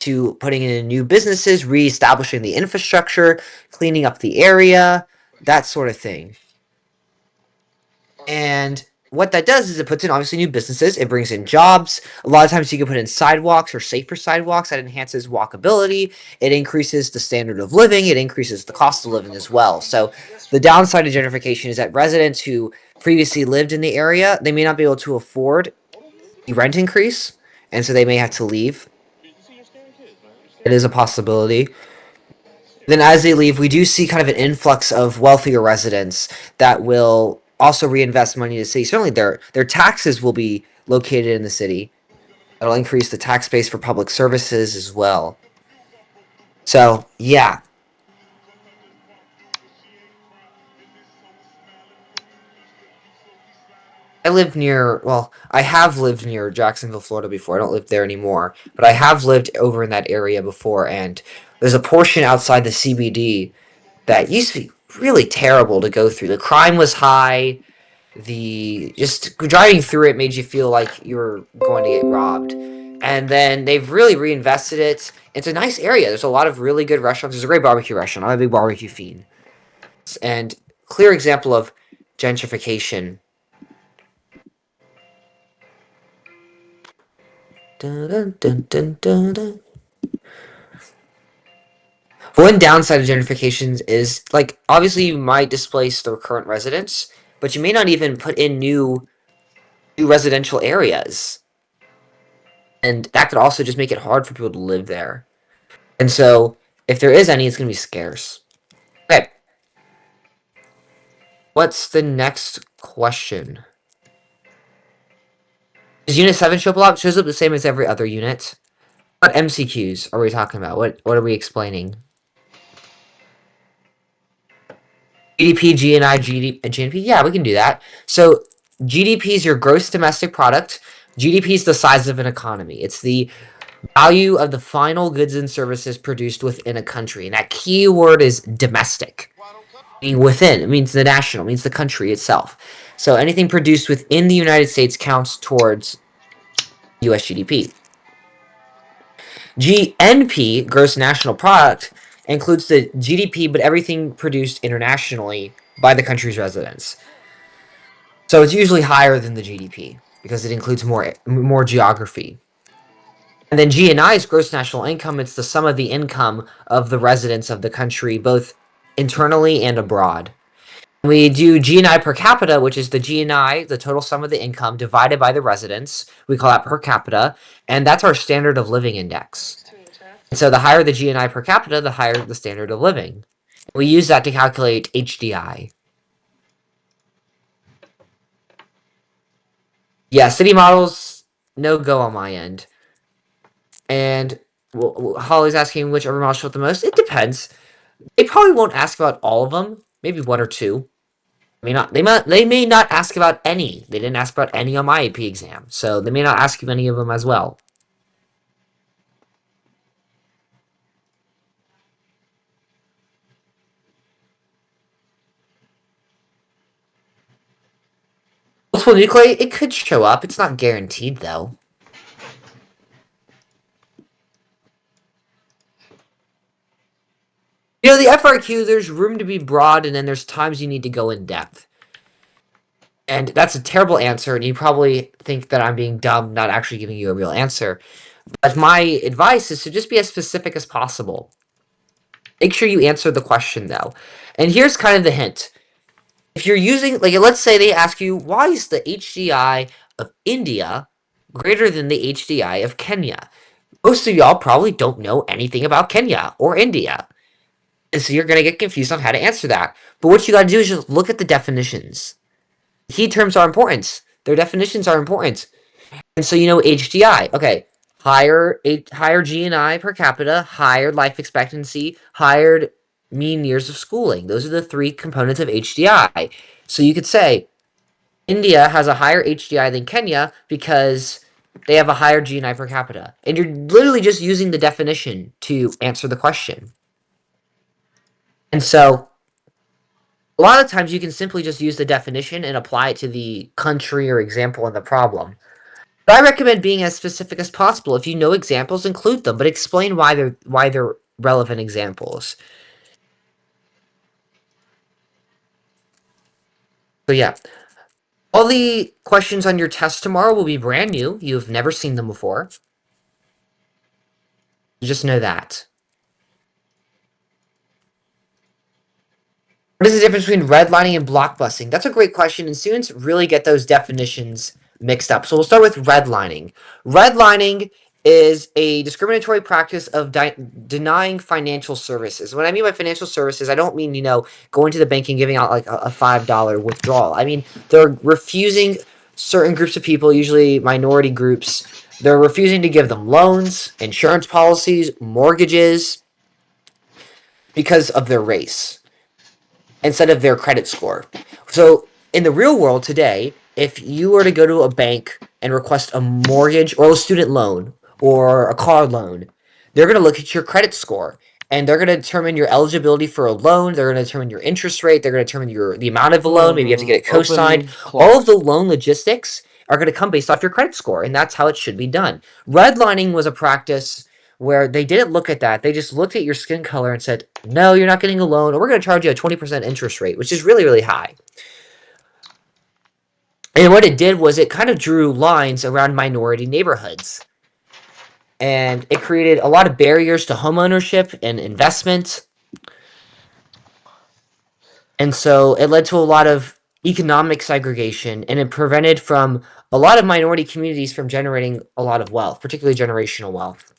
to putting in new businesses, reestablishing the infrastructure, cleaning up the area, that sort of thing. And what that does is it puts in obviously new businesses. It brings in jobs. A lot of times you can put in sidewalks or safer sidewalks that enhances walkability. It increases the standard of living. It increases the cost of living as well. So the downside of gentrification is that residents who previously lived in the area, they may not be able to afford the rent increase, and so they may have to leave. It is a possibility. Then as they leave, we do see kind of an influx of wealthier residents that will also reinvest money in the city. Certainly their taxes will be located in the city. It'll increase the tax base for public services as well. So yeah, I have lived near Jacksonville, Florida before. I don't live there anymore, but I have lived over in that area before, and there's a portion outside the CBD that used to be really terrible to go through. The crime was high. The just driving through it made you feel like you were going to get robbed. And then they've really reinvested it. It's a nice area. There's a lot of really good restaurants. There's a great barbecue restaurant. I'm a big barbecue fiend. And clear example of gentrification. Dun, dun, dun, dun, dun, dun. One downside of gentrification is like obviously you might displace the current residents, but you may not even put in new residential areas. And that could also just make it hard for people to live there. And so, if there is any, it's going to be scarce. Okay, what's the next question? Does Unit 7 show up a lot? Shows up the same as every other unit. What MCQs are we talking about? What are we explaining? GDP, GNI, GNP? Yeah, we can do that. So, GDP is your gross domestic product. GDP is the size of an economy. It's the value of the final goods and services produced within a country. And that key word is domestic. Within, it means the national, it means the country itself. So anything produced within the United States counts towards US GDP. GNP, gross national product, includes the GDP, but everything produced internationally by the country's residents. So it's usually higher than the GDP because it includes more geography. And then GNI is gross national income. It's the sum of the income of the residents of the country, both internally and abroad. We do GNI per capita, which is the GNI, the total sum of the income, divided by the residents. We call that per capita, and that's our standard of living index. And so the higher the GNI per capita, the higher the standard of living. We use that to calculate HDI. Yeah, city models, no go on my end. And Holly's asking which urban models show up the most. It depends. They probably won't ask about all of them. Maybe one or two. They may not ask about any. They didn't ask about any on my AP exam, so they may not ask you any of them as well. Multiple nuclei, it could show up. It's not guaranteed though. You know, the FRQ, there's room to be broad, and then there's times you need to go in depth. And that's a terrible answer, and you probably think that I'm being dumb, not actually giving you a real answer. But my advice is to just be as specific as possible. Make sure you answer the question though. And here's kind of the hint. If you're using, like, let's say they ask you, why is the HDI of India greater than the HDI of Kenya? Most of y'all probably don't know anything about Kenya or India. And so you're going to get confused on how to answer that. But what you got to do is just look at the definitions. Key terms are important. Their definitions are important. And so you know HDI. Okay, higher GNI per capita, higher life expectancy, higher mean years of schooling. Those are the three components of HDI. So you could say India has a higher HDI than Kenya because they have a higher GNI per capita. And you're literally just using the definition to answer the question. And so a lot of times you can simply just use the definition and apply it to the country or example in the problem. I recommend being as specific as possible. If you know examples, include them, but explain why they're relevant examples. So yeah, all the questions on your test tomorrow will be brand new. You've never seen them before. Just know that. What is the difference between redlining and blockbusting? That's a great question, and students really get those definitions mixed up. So we'll start with redlining. Redlining is a discriminatory practice of denying financial services. What I mean by financial services, I don't mean, going to the bank and giving out like a $5 withdrawal. I mean, they're refusing certain groups of people, usually minority groups, they're refusing to give them loans, insurance policies, mortgages because of their race instead of their credit score. So in the real world today, if you were to go to a bank and request a mortgage or a student loan or a car loan, they're going to look at your credit score and they're going to determine your eligibility for a loan. They're going to determine your interest rate. They're going to determine the amount of the loan. Maybe you have to get it co-signed. Open All of clock. the loan logistics are going to come based off your credit score, and that's how it should be done. Redlining was a practice where they didn't look at that. They just looked at your skin color and said, no, you're not getting a loan, or we're going to charge you a 20% interest rate, which is really, really high. And what it did was it kind of drew lines around minority neighborhoods. And it created a lot of barriers to homeownership and investment. And so it led to a lot of economic segregation, and it prevented from a lot of minority communities from generating a lot of wealth, particularly generational wealth.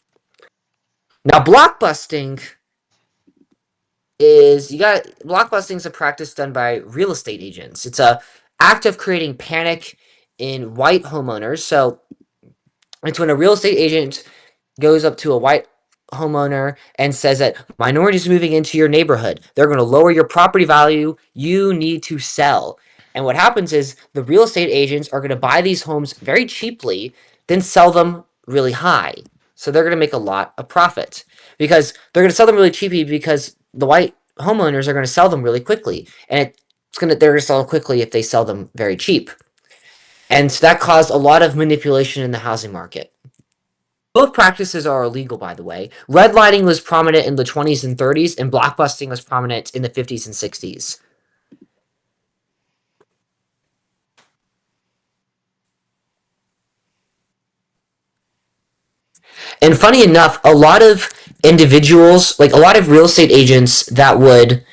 Now, blockbusting is you got blockbusting is a practice done by real estate agents. It's a act of creating panic in white homeowners. So it's when a real estate agent goes up to a white homeowner and says that minorities moving into your neighborhood, they're going to lower your property value, you need to sell. And what happens is the real estate agents are going to buy these homes very cheaply, then sell them really high. So they're going to make a lot of profit because they're going to sell them really cheaply because the white homeowners are going to sell them really quickly, and they're going to sell quickly if they sell them very cheap. And so that caused a lot of manipulation in the housing market. Both practices are illegal, by the way. Redlining was prominent in the 20s and 30s, and blockbusting was prominent in the 50s and 60s. And funny enough, a lot of individuals, like a lot of real estate agents that would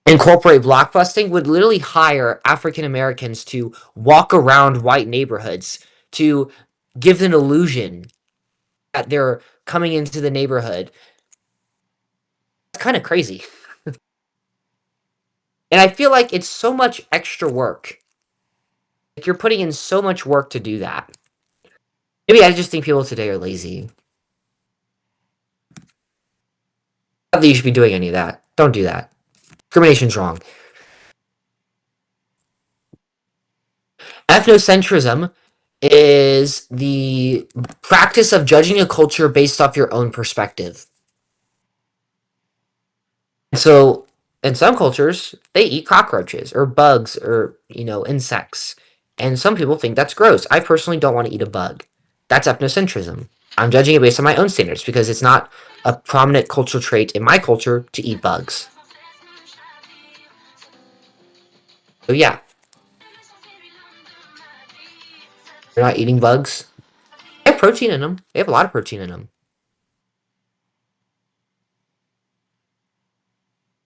incorporate blockbusting, would literally hire African Americans to walk around white neighborhoods to give an illusion that they're coming into the neighborhood. It's kind of crazy. And I feel like it's so much extra work. Like you're putting in so much work to do that. Maybe I just think people today are lazy. Not that you should be doing any of that. Don't do that. Discrimination's wrong. Ethnocentrism is the practice of judging a culture based off your own perspective. So, in some cultures, they eat cockroaches or bugs or, insects. And some people think that's gross. I personally don't want to eat a bug. That's ethnocentrism. I'm judging it based on my own standards because it's not a prominent cultural trait in my culture to eat bugs. So, yeah, you're not eating bugs. They have protein in them. They have a lot of protein in them.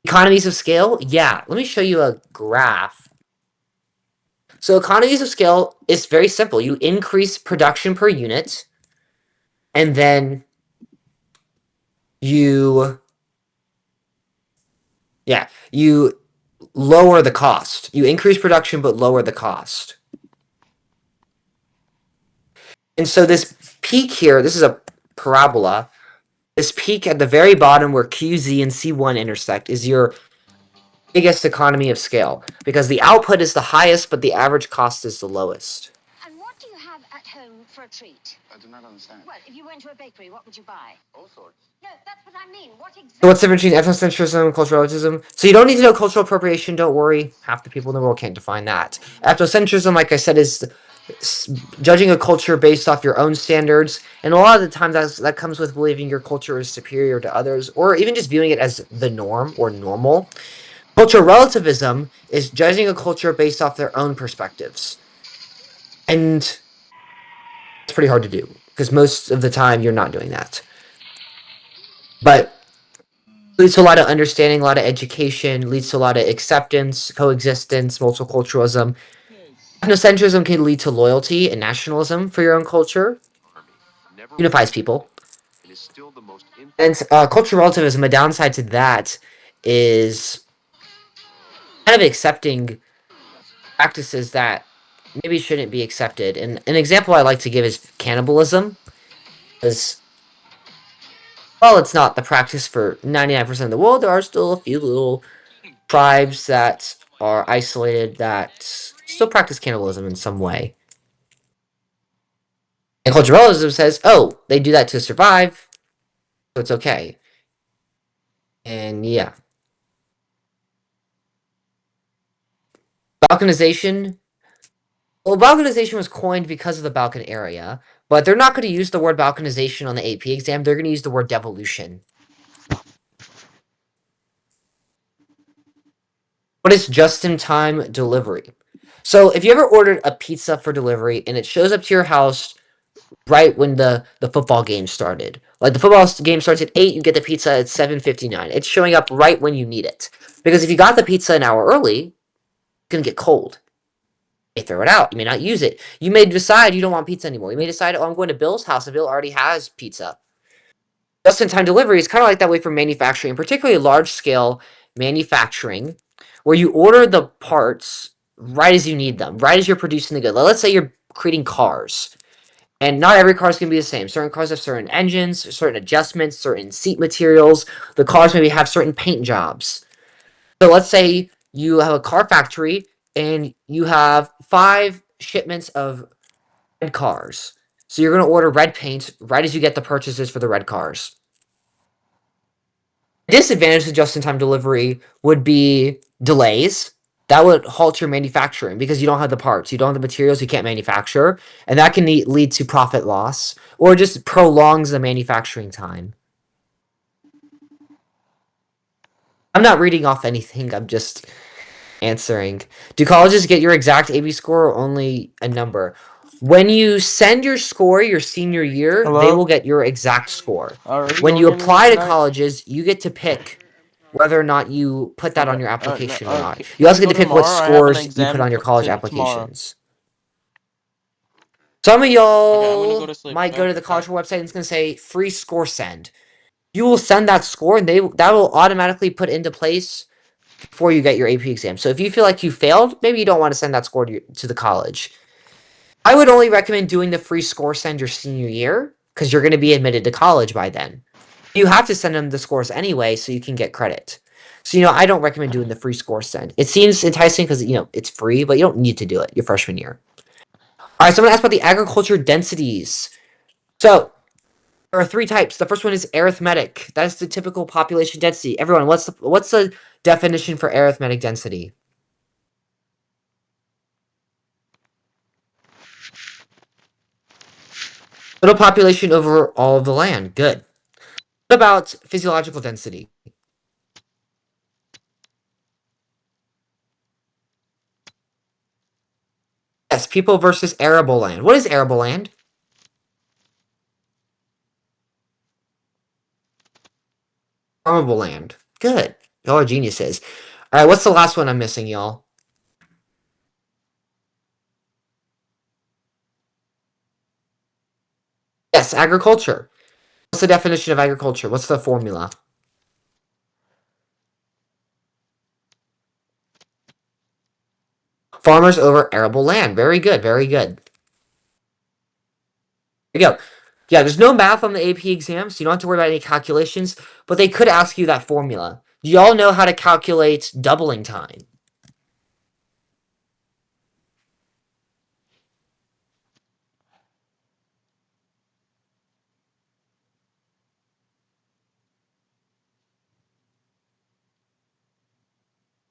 Economies of scale? Yeah. Let me show you a graph. So economies of scale is very simple. You increase production per unit, and then you you lower the cost. You increase production but lower the cost. And so this peak here, this is a parabola. This peak at the very bottom where QZ and C1 intersect is your biggest economy of scale because the output is the highest but the average cost is the lowest. And what do you have at home for a treat? I do not understand. Well, if you went to a bakery, what would you buy? All sorts. No, that's what I mean. What exactly? So what's the difference between ethnocentrism and cultural relativism? So you don't need to know cultural appropriation, don't worry. Half the people in the world can't define that. Ethnocentrism, like I said, is judging a culture based off your own standards, and a lot of the times that comes with believing your culture is superior to others, or even just viewing it as the norm or normal. Cultural relativism is judging a culture based off their own perspectives, and it's pretty hard to do because most of the time you're not doing that. But leads to a lot of understanding, a lot of education, leads to a lot of acceptance, coexistence, multiculturalism. Ethnocentrism can lead to loyalty and nationalism for your own culture, unifies people. And cultural relativism, a downside to that is kind of accepting practices that maybe shouldn't be accepted. And an example I like to give is cannibalism, because while it's not the practice for 99% of the world, there are still a few little tribes that are isolated that still practice cannibalism in some way. And cultural relativism says, oh, they do that to survive, so it's okay. And yeah. Balkanization. Well, balkanization was coined because of the Balkan area, but they're not going to use the word balkanization on the AP exam. They're going to use the word devolution. What is just-in-time delivery? So if you ever ordered a pizza for delivery and it shows up to your house right when the football game started. Like the football game starts at 8, you get the pizza at 7:59. It's showing up right when you need it. Because if you got the pizza an hour early, it's going to get cold. You may throw it out. You may not use it. You may decide you don't want pizza anymore. You may decide, oh, I'm going to Bill's house and Bill already has pizza. Just-in-time delivery is kind of like that way for manufacturing, particularly large-scale manufacturing, where you order the parts right as you need them, right as you're producing the good. Let's say you're creating cars. And not every car is going to be the same. Certain cars have certain engines, certain adjustments, certain seat materials. The cars maybe have certain paint jobs. So let's say you have a car factory and you have 5 shipments of red cars. So you're going to order red paint right as you get the purchases for the red cars. The disadvantage of just-in-time delivery would be delays. That would halt your manufacturing because you don't have the parts, you don't have the materials, you can't manufacture, and that can lead to profit loss or just prolongs the manufacturing time. I'm not reading off anything, I'm just answering. Do colleges get your exact AB score or only a number? When you send your score your senior year, Hello? they will get your exact score. Are you When going you anything apply to tonight? colleges, you get to pick whether or not you put that on your application or not. You Can also we get go to pick what tomorrow? I have an scores you put exam on your college tomorrow. applications. Some of Okay, I'm gonna go y'all to sleep. might Okay? go to the college website and it's gonna say free score send. You will send that score and that will automatically put into place before you get your AP exam. So if you feel like you failed, maybe you don't want to send that score to the college. I would only recommend doing the free score send your senior year because you're going to be admitted to college by then. You have to send them the scores anyway so you can get credit. So, I don't recommend doing the free score send. It seems enticing because, it's free, but you don't need to do it your freshman year. All right, so I'm going to ask about the agriculture densities. So, there are 3 types. The first one is arithmetic. That is the typical population density. Everyone, what's the definition for arithmetic density? Total population over all of the land. Good. What about physiological density? Yes, people versus arable land. What is arable land? Farmable land. Good. Y'all are geniuses. All right, what's the last one I'm missing, y'all? Yes, agriculture. What's the definition of agriculture? What's the formula? Farmers over arable land. Very good, very good. There you go. Yeah, there's no math on the AP exam, so you don't have to worry about any calculations, but they could ask you that formula. Do y'all know how to calculate doubling time?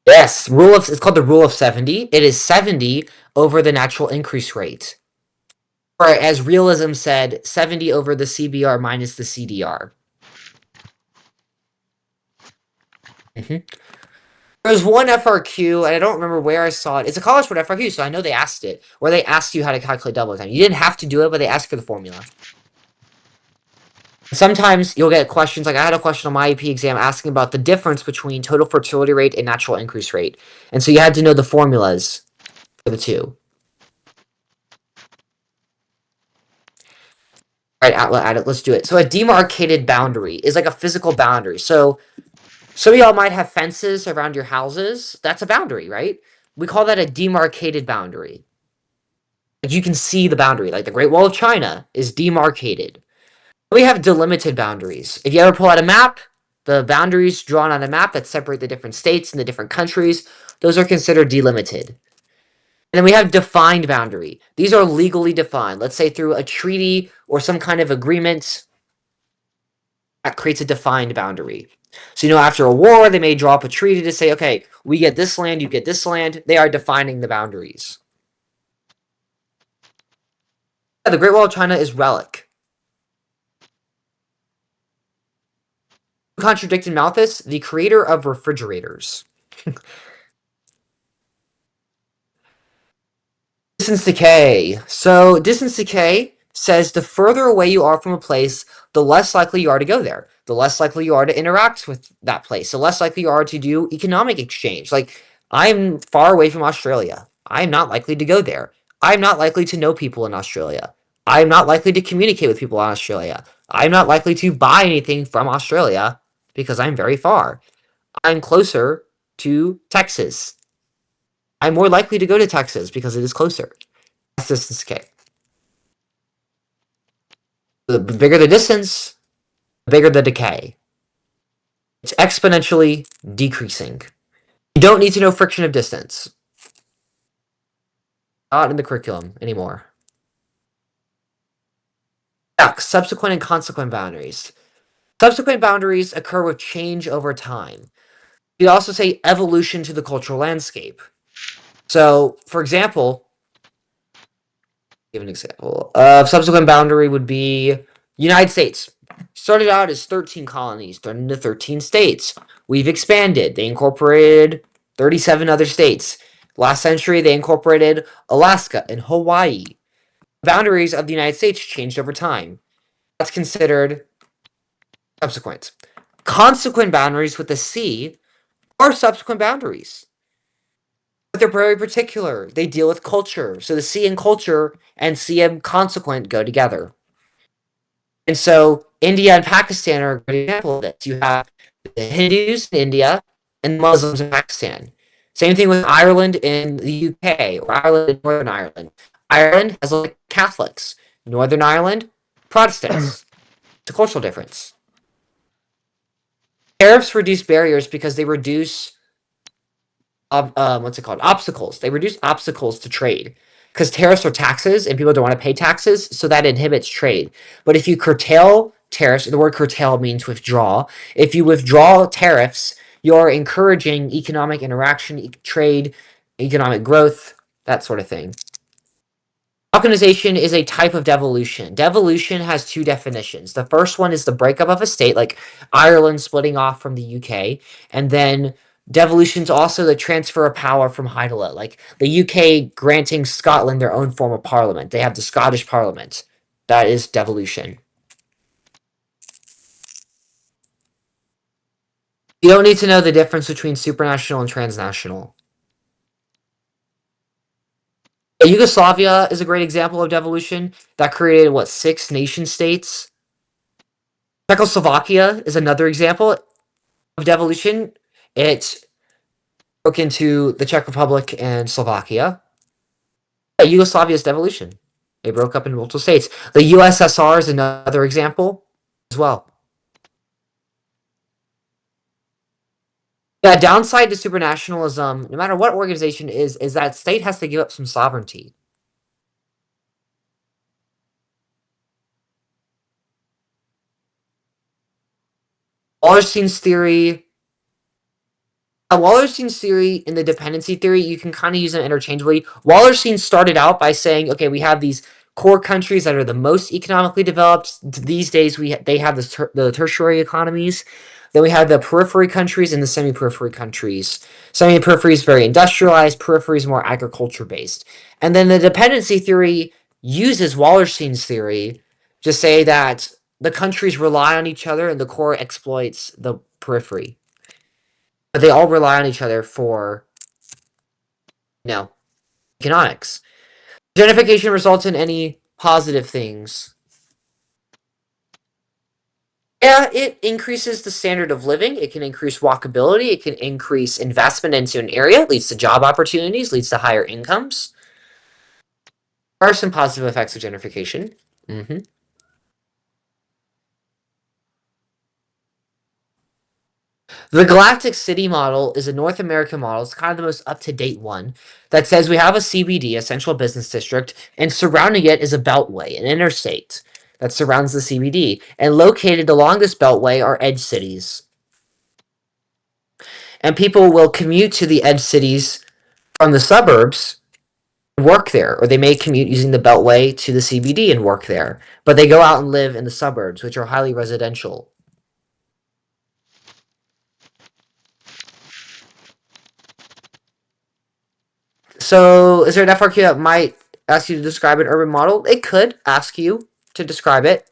Yes, it's called the rule of 70. It is 70 over the natural increase rate. or as realism said, 70 over the CBR minus the CDR. Mm-hmm. There was one FRQ, and I don't remember where I saw it. It's a College Board FRQ, so I know they asked it, where they asked you how to calculate double time. You didn't have to do it, but they asked for the formula. Sometimes you'll get questions, like I had a question on my AP exam asking about the difference between total fertility rate and natural increase rate. And so you had to know the formulas for the two. All right, let's do it. So a demarcated boundary is like a physical boundary. So some of y'all might have fences around your houses. That's a boundary, right? We call that a demarcated boundary. Like you can see the boundary. Like the Great Wall of China is demarcated. We have delimited boundaries. If you ever pull out a map, the boundaries drawn on a map that separate the different states and the different countries, those are considered delimited. And then we have defined boundary. These are legally defined. Let's say through a treaty or some kind of agreement that creates a defined boundary. So, after a war, they may draw up a treaty to say, okay, we get this land, you get this land. They are defining the boundaries. Yeah, the Great Wall of China is relic. Who contradicted Malthus? The creator of refrigerators. Distance decay. So distance decay says the further away you are from a place, the less likely you are to go there. The less likely you are to interact with that place. The less likely you are to do economic exchange. Like, I'm far away from Australia. I'm not likely to go there. I'm not likely to know people in Australia. I'm not likely to communicate with people in Australia. I'm not likely to buy anything from Australia because I'm very far. I'm closer to Texas. I'm more likely to go to Texas because it is closer. That's distance decay. The bigger the distance, the bigger the decay. It's exponentially decreasing. You don't need to know friction of distance. Not in the curriculum anymore. Yeah, subsequent and consequent boundaries. Subsequent boundaries occur with change over time. You also say evolution to the cultural landscape. So, for example, give an example. Subsequent boundary would be United States. Started out as 13 colonies, turned into 13 states. We've expanded. They incorporated 37 other states. Last century, they incorporated Alaska and Hawaii. Boundaries of the United States changed over time. That's considered subsequent. Consequent boundaries with the C are subsequent boundaries. But they're very particular. They deal with culture. So the C in culture and C in consequent go together. And so India and Pakistan are a great example of this. You have the Hindus in India and Muslims in Pakistan. Same thing with Ireland in the UK or Ireland in Northern Ireland. Ireland has like Catholics. Northern Ireland, Protestants. It's a cultural difference. Tariffs reduce barriers because they reduce what's it called? Obstacles. They reduce obstacles to trade because tariffs are taxes and people don't want to pay taxes, so that inhibits trade. But if you curtail tariffs, the word curtail means withdraw. If you withdraw tariffs, you're encouraging economic interaction, trade, economic growth, that sort of thing. Balkanization is a type of devolution. Devolution has two definitions. The first one is the breakup of a state, like Ireland splitting off from the UK, and then devolution is also the transfer of power from high to low, like the UK granting Scotland their own form of parliament. They have the Scottish Parliament. That is devolution. You don't need to know the difference between supranational and transnational. Yugoslavia is a great example of devolution. That created, what, 6 nation states? Czechoslovakia is another example of devolution. It broke into the Czech Republic and Slovakia. Yeah, Yugoslavia's devolution. They broke up into multiple states. The USSR is another example as well. Yeah, downside to supranationalism, no matter what organization is that state has to give up some sovereignty. Wallerstein's theory. Wallerstein's theory and the dependency theory, you can kind of use them interchangeably. Wallerstein started out by saying, okay, we have these core countries that are the most economically developed. These days, they have the tertiary economies. Then we have the periphery countries and the semi-periphery countries. Semi-periphery is very industrialized. Periphery is more agriculture based. And then the dependency theory uses Wallerstein's theory to say that the countries rely on each other and the core exploits the periphery. But they all rely on each other for, economics. Gentrification results in any positive things. Yeah, it increases the standard of living. It can increase walkability. It can increase investment into an area. It leads to job opportunities. Leads to higher incomes. There are some positive effects of gentrification. Mm-hmm. The Galactic City model is a North American model. It's kind of the most up-to-date one that says we have a CBD, a central business district, and surrounding it is a beltway, an interstate that surrounds the CBD. And located along this beltway are edge cities. And people will commute to the edge cities from the suburbs and work there, or they may commute using the beltway to the CBD and work there. But they go out and live in the suburbs, which are highly residential. So, is there an FRQ that might ask you to describe an urban model? It could ask you to describe it.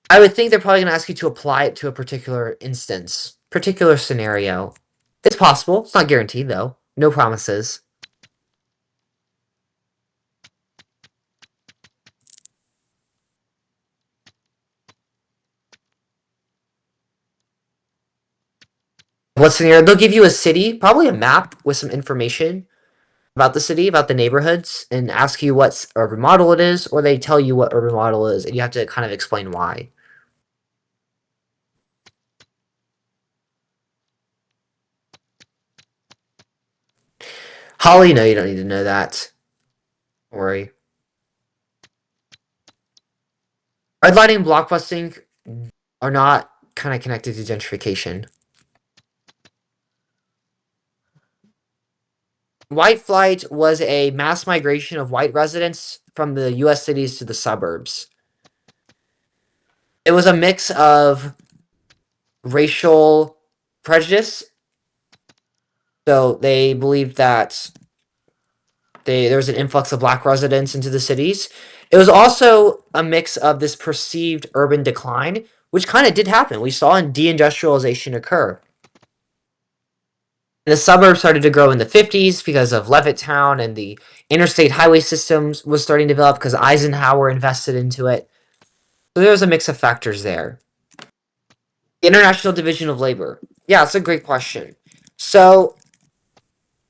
I would think they're probably going to ask you to apply it to a particular instance, particular scenario. It's possible. It's not guaranteed, though. No promises. What scenario? They'll give you a city, probably a map with some information about the city, about the neighborhoods, and ask you what urban model it is, or they tell you what urban model is, and you have to kind of explain why. Holly, no, you don't need to know that. Don't worry. Redlining and blockbusting are not kind of connected to gentrification. White flight was a mass migration of white residents from the US cities to the suburbs. It was a mix of racial prejudice. So they believed that there was an influx of black residents into the cities. It was also a mix of this perceived urban decline, which kind of did happen. We saw deindustrialization occur. The suburbs started to grow in the 50s because of Levittown, and the interstate highway systems was starting to develop because Eisenhower invested into it. So there was a mix of factors there. The International Division of Labor. Yeah, it's a great question. So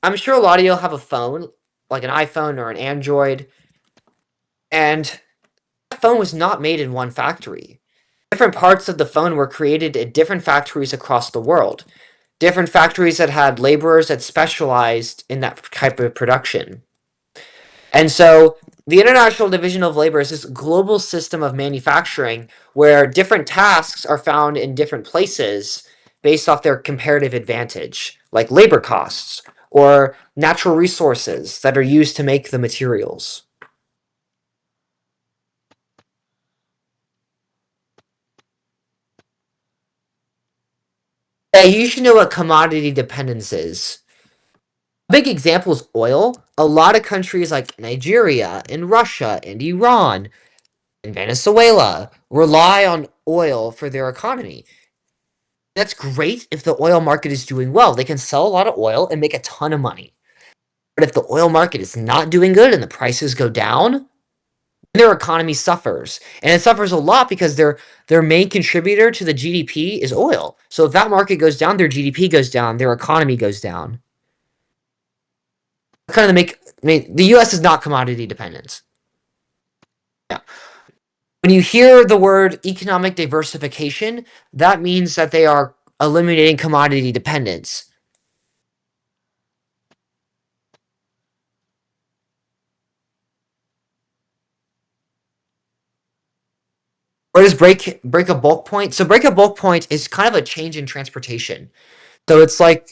I'm sure a lot of you have a phone, like an iPhone or an Android, and that phone was not made in one factory. Different parts of the phone were created at different factories across the world. Different factories that had laborers that specialized in that type of production. And so the International Division of Labor is this global system of manufacturing where different tasks are found in different places based off their comparative advantage, like labor costs or natural resources that are used to make the materials. You should know what commodity dependence is. A big example is oil. A lot of countries like Nigeria and Russia and Iran and Venezuela rely on oil for their economy. That's great if the oil market is doing well. They can sell a lot of oil and make a ton of money. But if the oil market is not doing good and the prices go down, their economy suffers. And it suffers a lot because their main contributor to the GDP is oil. So if that market goes down, their GDP goes down, their economy goes down. Kind of the US is not commodity dependent. Yeah. When you hear the word economic diversification, that means that they are eliminating commodity dependence. Where does break a bulk point? So break a bulk point is kind of a change in transportation. So it's like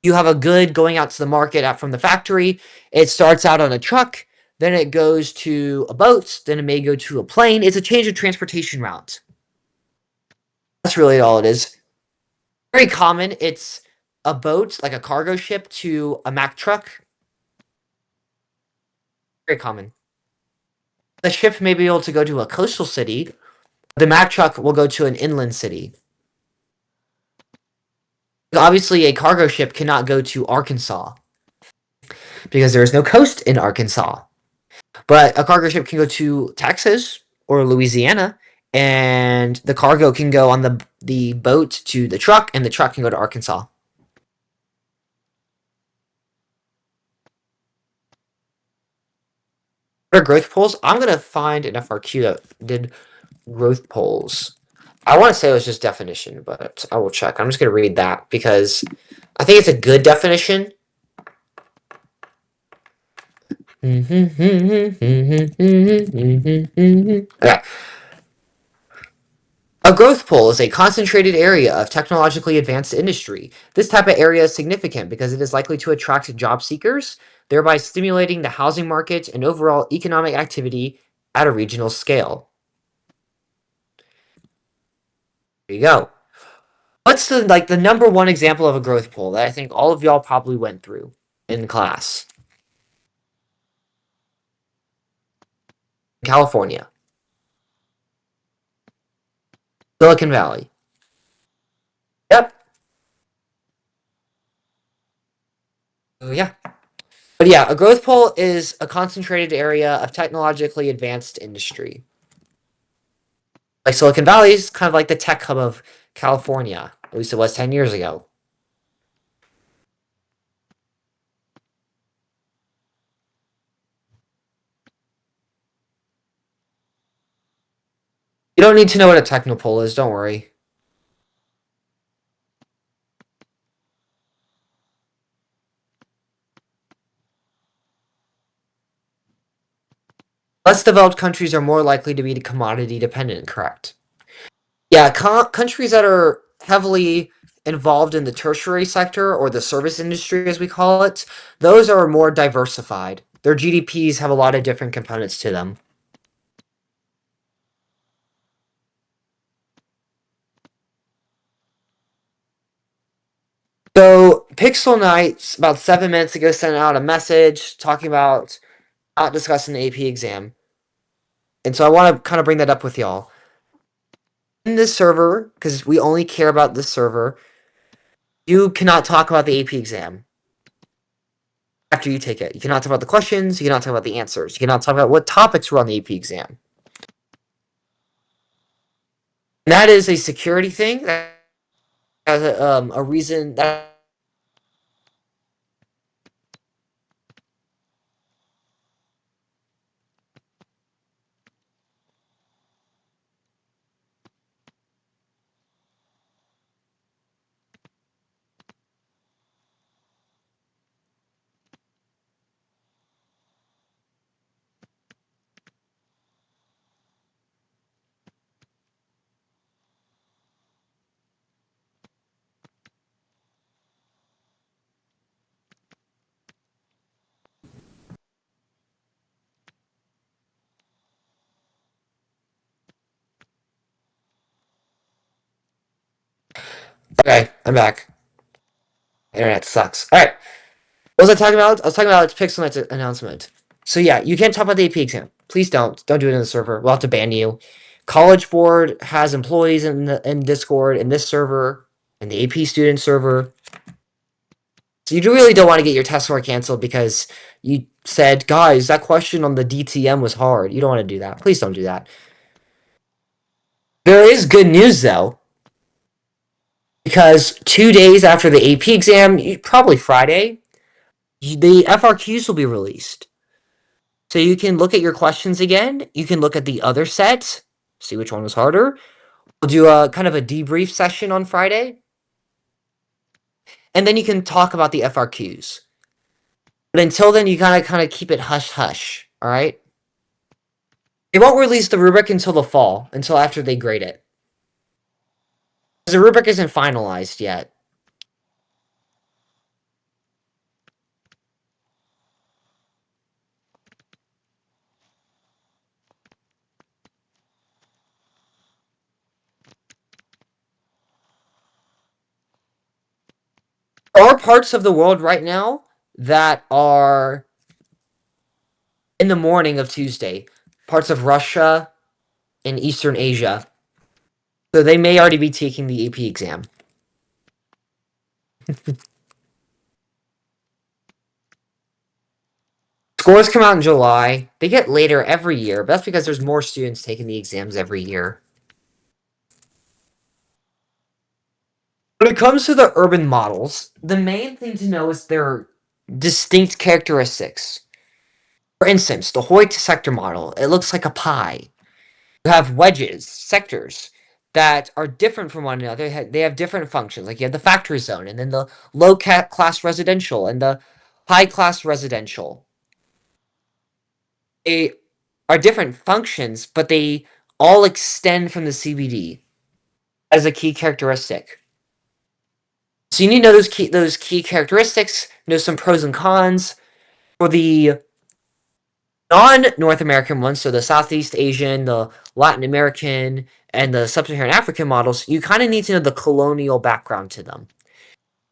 you have a good going out to the market from the factory. It starts out on a truck, then it goes to a boat, then it may go to a plane. It's a change of transportation route. That's really all it is. Very common. It's a boat, like a cargo ship, to a Mack truck. Very common. The ship may be able to go to a coastal city. The Mack truck will go to an inland city. Obviously, a cargo ship cannot go to Arkansas because there is no coast in Arkansas. But a cargo ship can go to Texas or Louisiana, and the cargo can go on the boat to the truck, and the truck can go to Arkansas. What are growth poles? I'm gonna find an FRQ that did growth poles. I want to say it was just definition, but I will check. I'm just gonna read that because I think it's a good definition. Okay. A growth pole is a concentrated area of technologically advanced industry. This type of area is significant because it is likely to attract job seekers, thereby stimulating the housing market and overall economic activity at a regional scale. There you go. What's the number one example of a growth pole that I think all of y'all probably went through in class? California. Silicon Valley. Yep. Oh yeah. But yeah, a growth pole is a concentrated area of technologically advanced industry. Like Silicon Valley is kind of like the tech hub of California. At least it was 10 years ago. You don't need to know what a technopole is, don't worry. Less developed countries are more likely to be commodity dependent, correct? Yeah, countries that are heavily involved in the tertiary sector or the service industry, as we call it, those are more diversified. Their GDPs have a lot of different components to them. So, Pixel Knights about 7 minutes ago sent out a message talking about not discussing the AP exam. And so I want to kind of bring that up with y'all. In this server, because we only care about this server, you cannot talk about the AP exam after you take it. You cannot talk about the questions. You cannot talk about the answers. You cannot talk about what topics were on the AP exam. And that is a security thing. That has a reason that. Okay, I'm back. Internet sucks. All right. What was I talking about? I was talking about Pixel Knight's announcement. So yeah, you can't talk about the AP exam. Please don't. Don't do it in the server. We'll have to ban you. College Board has employees in Discord in this server, in the AP student server. So you really don't want to get your test score canceled because you said, guys, that question on the DTM was hard. You don't want to do that. Please don't do that. There is good news though, because 2 days after the AP exam, probably Friday, the FRQs will be released. So you can look at your questions again. You can look at the other set, see which one was harder. We'll do a kind of a debrief session on Friday. And then you can talk about the FRQs. But until then, you gotta kind of keep it hush hush. All right. They won't release the rubric until the fall, until after they grade it. The rubric isn't finalized yet. There are parts of the world right now that are in the morning of Tuesday. Parts of Russia and Eastern Asia. So they may already be taking the AP exam. Scores come out in July. They get later every year, but that's because there's more students taking the exams every year. When it comes to the urban models, the main thing to know is their distinct characteristics. For instance, the Hoyt sector model, it looks like a pie. You have wedges, sectors, that are different from one another. They have different functions. Like you have the factory zone, and then the low class residential, and the high class residential. They are different functions, but they all extend from the CBD as a key characteristic. So you need to know those key characteristics, know some pros and cons. For the non-North American ones, so the Southeast Asian, the Latin American, and the Sub-Saharan African models, you kind of need to know the colonial background to them.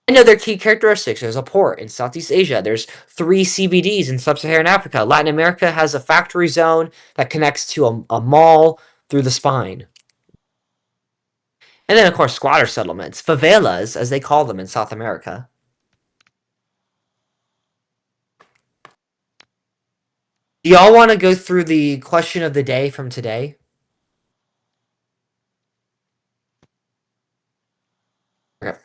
I know their key characteristics. There's a port in Southeast Asia. There's 3 CBDs in Sub-Saharan Africa. Latin America has a factory zone that connects to a mall through the spine. And then, of course, squatter settlements, favelas, as they call them in South America. Do y'all want to go through the question of the day from today? Okay.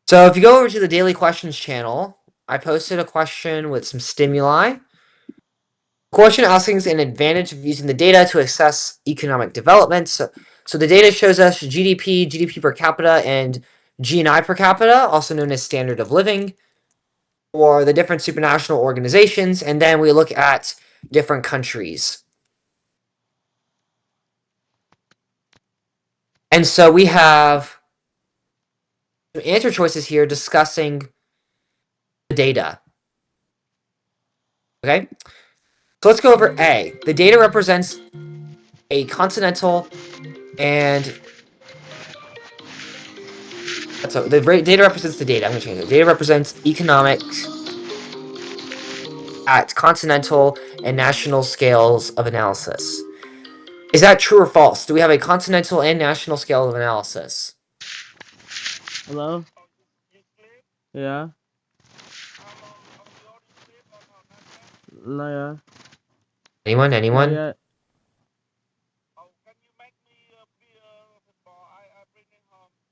So if you go over to the Daily Questions channel, I posted a question with some stimuli. Question asking an advantage of using the data to assess economic development. So the data shows us GDP, GDP per capita, and GNI per capita, also known as standard of living, for the different supranational organizations, and then we look at different countries. And so we have answer choices here discussing the data. Okay? So let's go over A. The data represents a continental and so the data represents the data. I'm going to change it. Data represents economics at continental and national scales of analysis. Is that true or false? Do we have a continental and national scale of analysis? Hello? Yeah. No, yeah. Anyone? Not Anyone? yet.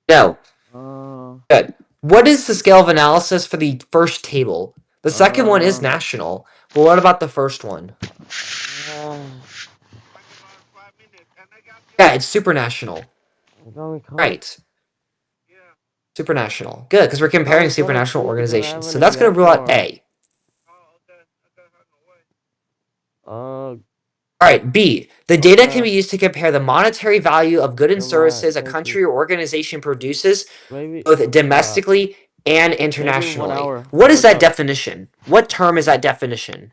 No. Uh, Good. What is the scale of analysis for the first table? The second one is uh, national, but what about the first one? Yeah, it's supranational. it's only come. Right. Supranational. Good, because we're comparing It's only supranational two because I have organizations. an So that's going exam to rule out tomorrow. A. Uh, All right, B. The data can okay. be used to compare the monetary value of goods and Goodbye. services a Thank you. country or organization produces Maybe, both domestically and maybe in 1 internationally. hour. What is What's that up? definition? What term is that definition?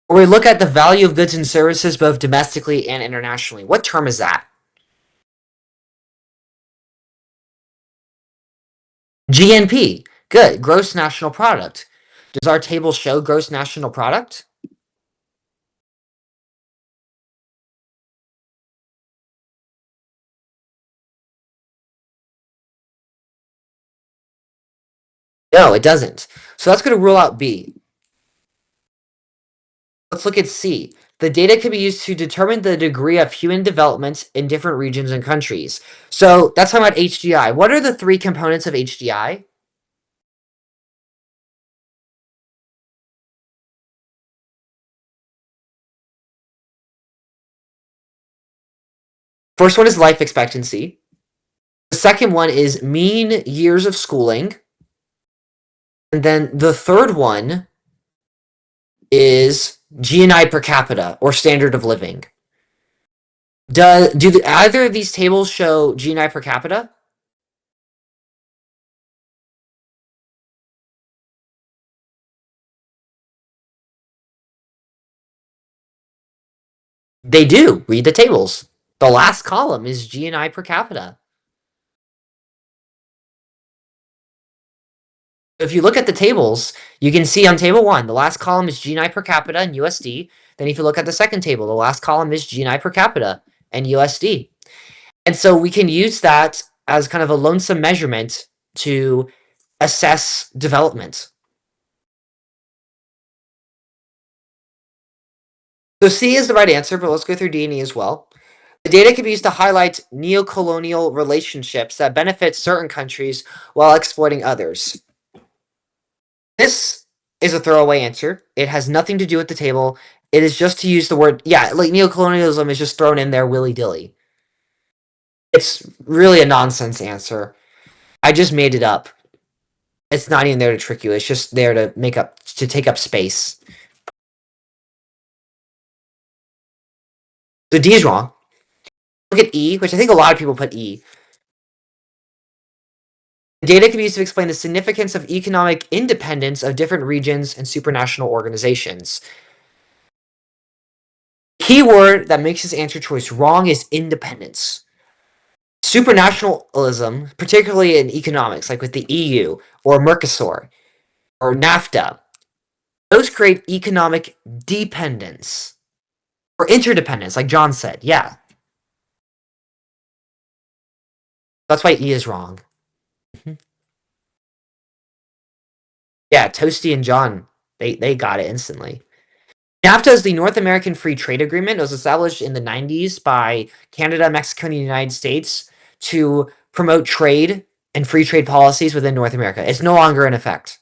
Or we look at the value of goods and services both domestically and internationally. What term is that? GNP. Good. Gross national product. Does our table show gross national product? No, it doesn't. So that's going to rule out B. Let's look at C. The data can be used to determine the degree of human development in different regions and countries. So that's talking about HDI. What are the 3 components of HDI? First one is life expectancy. The second one is mean years of schooling. And then the third one is GNI per capita or standard of living. Do either of these tables show GNI per capita? They do. Read the tables. The last column is GNI per capita. If you look at the tables, you can see on table 1, the last column is GNI per capita in USD. Then if you look at the second table, the last column is GNI per capita in USD. And so we can use that as kind of a lonesome measurement to assess development. So C is the right answer, but let's go through D and E as well. The data can be used to highlight neocolonial relationships that benefit certain countries while exploiting others. This is a throwaway answer. It has nothing to do with the table. It is just to use the word, like neocolonialism is just thrown in there willy-dilly. It's really a nonsense answer. I just made it up. It's not even there to trick you. It's just there to take up space. So D is wrong. Look at E, which I think a lot of people put E. Data can be used to explain the significance of economic independence of different regions and supranational organizations. The key word that makes this answer choice wrong is independence. Supranationalism, particularly in economics, like with the EU or Mercosur or NAFTA, those create economic dependence or interdependence, like John said. Yeah. That's why E is wrong. Yeah, Toasty and John, they got it instantly. NAFTA is the North American Free Trade Agreement. It was established in the 90s by Canada, Mexico, and the United States to promote trade and free trade policies within North America. It's no longer in effect.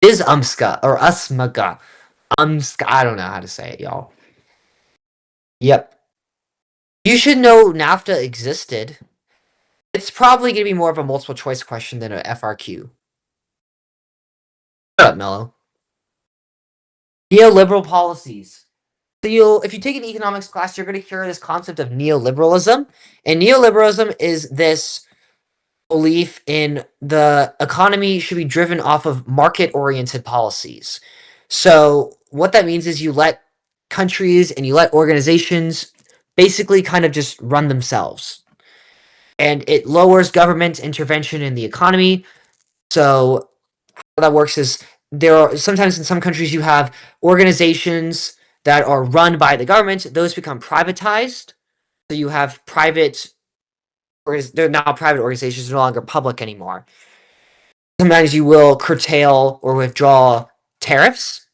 It is UMSCA or USMCA. UMSCA. I don't know how to say it, y'all. Yep. You should know NAFTA existed. It's probably going to be more of a multiple choice question than a FRQ. Shut up, Mello. Neoliberal policies. So if you take an economics class, you're going to hear this concept of neoliberalism. And neoliberalism is this belief in the economy should be driven off of market-oriented policies. So what that means is you let countries and you let organizations basically kind of just run themselves. And it lowers government intervention in the economy. So how that works is there are sometimes in some countries you have organizations that are run by the government. Those become privatized. So you have they're now private organizations, no longer public anymore. Sometimes you will curtail or withdraw tariffs.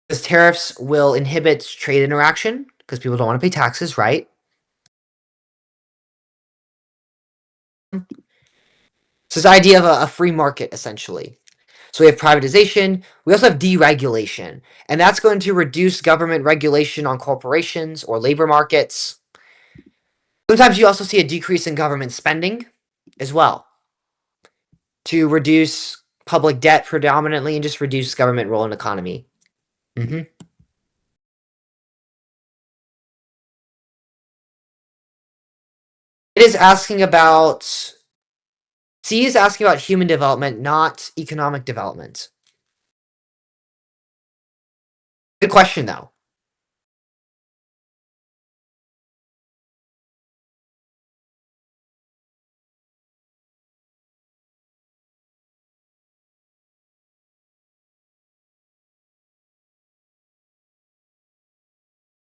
Because tariffs will inhibit trade interaction because people don't want to pay taxes, right? So it's the idea of a free market, essentially. So we have privatization. We also have deregulation. And that's going to reduce government regulation on corporations or labor markets. Sometimes you also see a decrease in government spending as well to reduce public debt predominantly and just reduce government role in the economy. It is asking about... C is asking about human development, not economic development. Good question, though.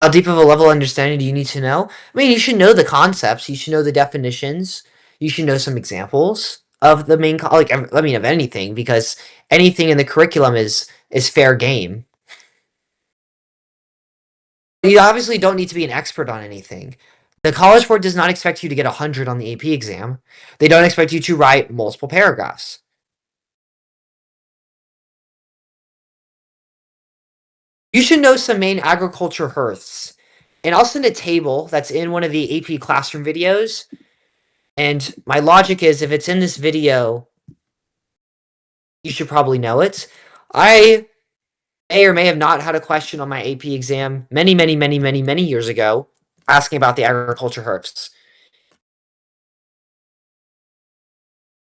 How deep of a level of understanding do you need to know? I mean, you should know the concepts. You should know the definitions. You should know some examples of the main, of anything, because anything in the curriculum is fair game. You obviously don't need to be an expert on anything. The College Board does not expect you to get 100 on the AP exam. They don't expect you to write multiple paragraphs. You should know some main agriculture hearths. And I'll send a table that's in one of the AP classroom videos. And my logic is if it's in this video, you should probably know it. I may or may have not had a question on my AP exam many, many, many, many, many years ago. asking about the agriculture herfs.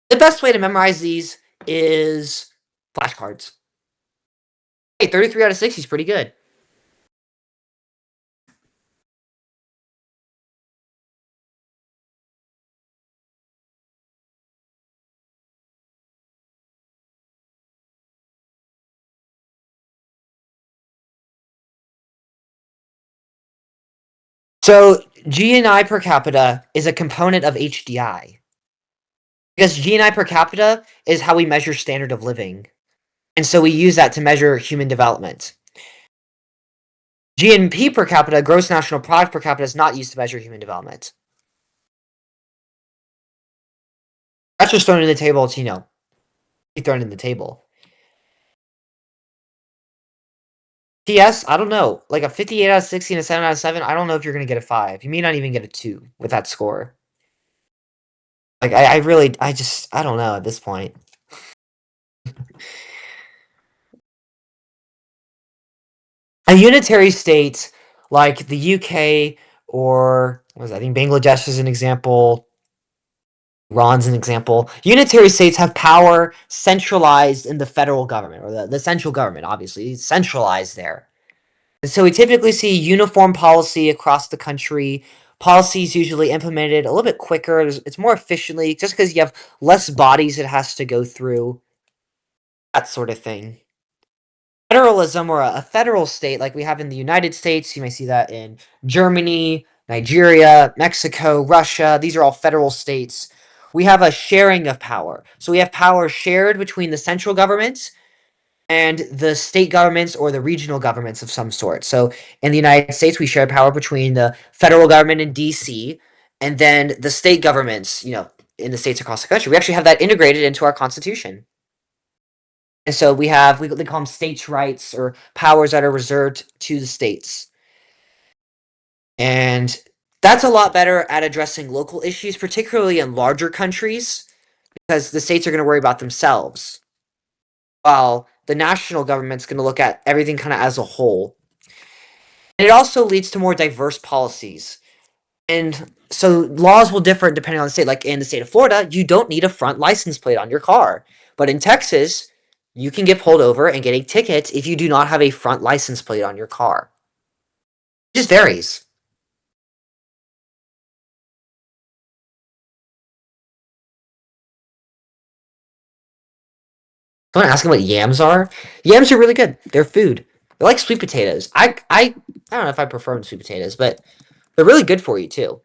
The best way to memorize these is flashcards. Hey, 33 out of 60 is pretty good. So GNI per capita is a component of HDI. Because GNI per capita is how we measure standard of living. And so we use that to measure human development. GNP per capita, gross national product per capita, is not used to measure human development. That's just thrown in the table to, be thrown in the table. PS, I don't know. Like a 58 out of 60 and a 7 out of 7, I don't know if you're going to get a 5. You may not even get a 2 with that score. Like, I really, I don't know at this point. A unitary state like the UK or, what was that? I think Bangladesh is an example. Iran's an example. Unitary states have power centralized in the federal government, or the central government, obviously, centralized there. And so we typically see uniform policy across the country. Policies usually implemented a little bit quicker. It's more efficiently, just because you have less bodies it has to go through, that sort of thing. Federalism, or a federal state like we have in the United States, you may see that in Germany, Nigeria, Mexico, Russia. These are all federal states. We have a sharing of power. So we have power shared between the central government and the state governments or the regional governments of some sort. So in the United States, we share power between the federal government in DC and then the state governments, in the states across the country. We actually have that integrated into our Constitution. And so they call them states' rights, or powers that are reserved to the states. And that's a lot better at addressing local issues, particularly in larger countries, because the states are going to worry about themselves, while the national government's going to look at everything kind of as a whole. And it also leads to more diverse policies. And so laws will differ depending on the state. Like in the state of Florida, you don't need a front license plate on your car. But in Texas, you can get pulled over and get a ticket if you do not have a front license plate on your car. It just varies. Someone asking what yams are? Yams are really good. They're food. They're like sweet potatoes. I don't know if I prefer them to sweet potatoes, but they're really good for you too.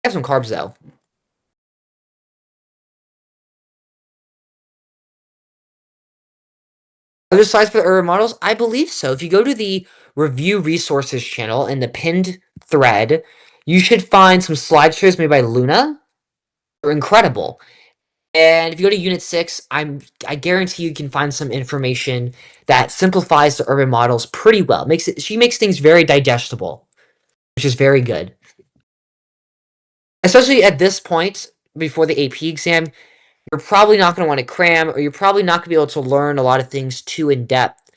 They have some carbs though. Other sites for the urban models? I believe so. If you go to the review resources channel in the pinned thread, you should find some slideshows made by Luna. They're incredible. And if you go to Unit 6, I guarantee you can find some information that simplifies the urban models pretty well. She makes things very digestible, which is very good. Especially at this point before the AP exam, you're probably not going to want to cram, or you're probably not going to be able to learn a lot of things too in depth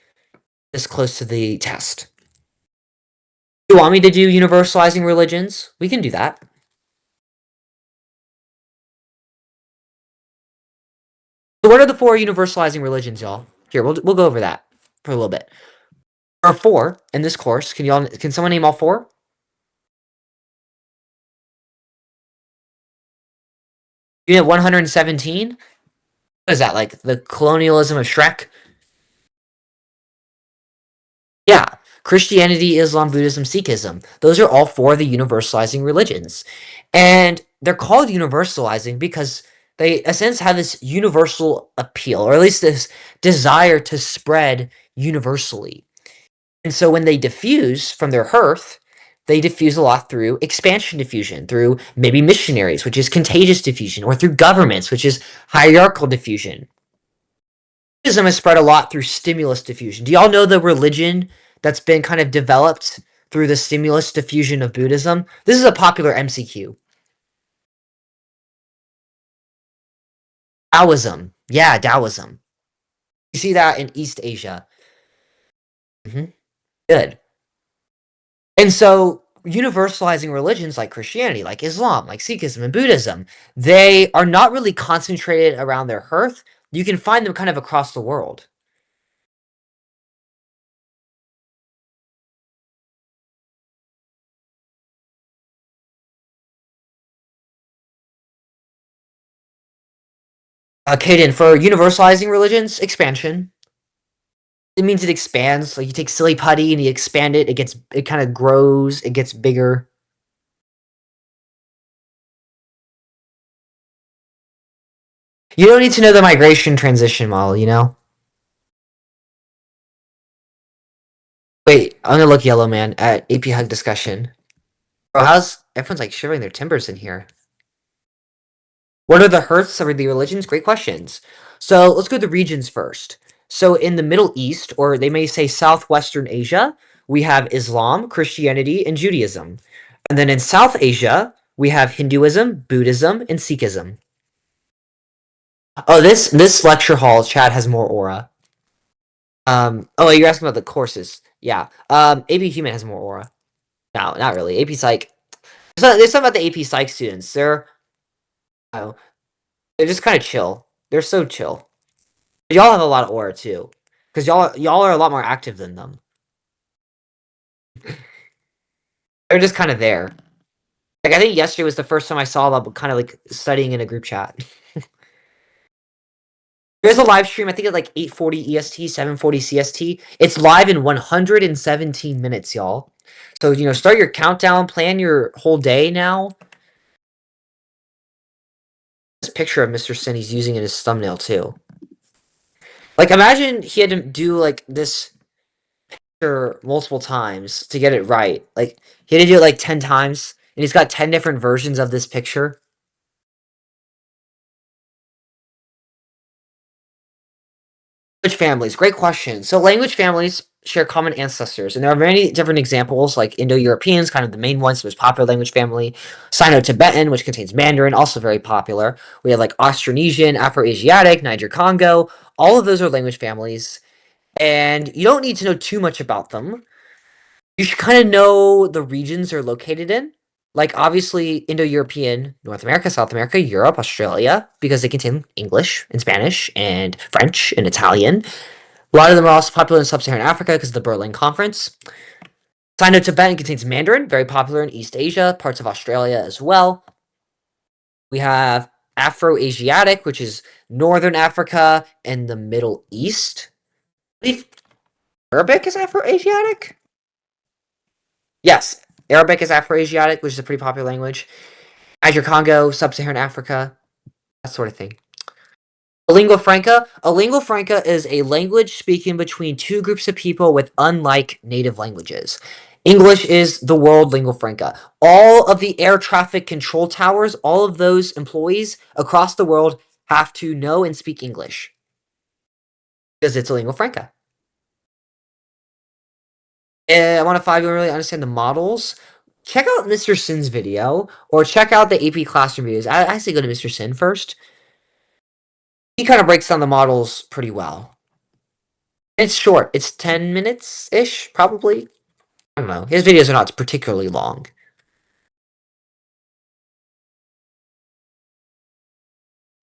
this close to the test. You want me to do universalizing religions? We can do that. So what are the 4 universalizing religions, y'all? Here, we'll go over that for a little bit. There are 4 in this course. Can someone name all 4? Unit 117? What is that, like the colonialism of Shrek? Yeah. Christianity, Islam, Buddhism, Sikhism. Those are all 4 of the universalizing religions. And they're called universalizing because they, in a sense, have this universal appeal, or at least this desire to spread universally. And so when they diffuse from their hearth, they diffuse a lot through expansion diffusion, through maybe missionaries, which is contagious diffusion, or through governments, which is hierarchical diffusion. Buddhism has spread a lot through stimulus diffusion. Do y'all know the religion that's been kind of developed through the stimulus diffusion of Buddhism? This is a popular MCQ. Taoism. Yeah, Taoism. You see that in East Asia. Good. And so universalizing religions like Christianity, like Islam, like Sikhism and Buddhism, they are not really concentrated around their hearth. You can find them kind of across the world. Caden, for universalizing religions, expansion. It means it expands. Like you take silly putty and you expand it, it kind of grows, it gets bigger. You don't need to know the migration transition model, you know? Wait, I'm gonna look Yellow Man at AP Hug discussion. Bro, how's everyone's like shivering their timbers in here? What are the hearths of the religions? Great questions. So let's go to the regions first. So in the Middle East, or they may say Southwestern Asia, we have Islam, Christianity, and Judaism. And then in South Asia, we have Hinduism, Buddhism, and Sikhism. Oh, this lecture hall chat has more aura. Oh, you're asking about the courses. Yeah. AP Human has more aura. No, not really. AP Psych. There's something about the AP Psych students. Oh, they're just kind of chill. They're so chill. Y'all have a lot of aura too, because y'all are a lot more active than them. They're just kind of there. Like I think yesterday was the first time I saw them kind of like studying in a group chat. There's a live stream. I think it's like 8:40 EST, 7:40 CST. It's live in 117 minutes, y'all. So start your countdown. Plan your whole day now. This picture of Mr. Sin he's using in his thumbnail too. Like imagine he had to do like this picture multiple times to get it right. Like he had to do it like 10 times, and he's got 10 different versions of this picture. Language families, great question. So language families share common ancestors, and there are many different examples, like Indo-Europeans, kind of the main ones, the most popular language family. Sino-Tibetan, which contains Mandarin, also very popular. We have like Austronesian, Afro-Asiatic, Niger-Congo. All of those are language families, and you don't need to know too much about them. You should kind of know the regions they're located in. Like obviously Indo-European, North America, South America, Europe, Australia, because they contain English and Spanish and French and Italian. A lot of them are also popular in sub-Saharan Africa because of the Berlin Conference. Sino-Tibetan contains Mandarin, very popular in East Asia, parts of Australia as well. We have Afro-Asiatic, which is Northern Africa and the Middle East. I believe Arabic is Afro-Asiatic? Yes, Arabic is Afro-Asiatic, which is a pretty popular language. Niger Congo, Sub-Saharan Africa, that sort of thing. A lingua franca. A lingua franca is a language speaking between two groups of people with unlike native languages. English is the world lingua franca. All of the air traffic control towers, all of those employees across the world have to know and speak English because it's a lingua franca. And I want to find you really understand the models. Check out Mr. Sin's video or check out the AP Classroom videos. I say go to Mr. Sin first. He kind of breaks down the models pretty well. It's short. It's 10 minutes-ish, probably. I don't know. His videos are not particularly long.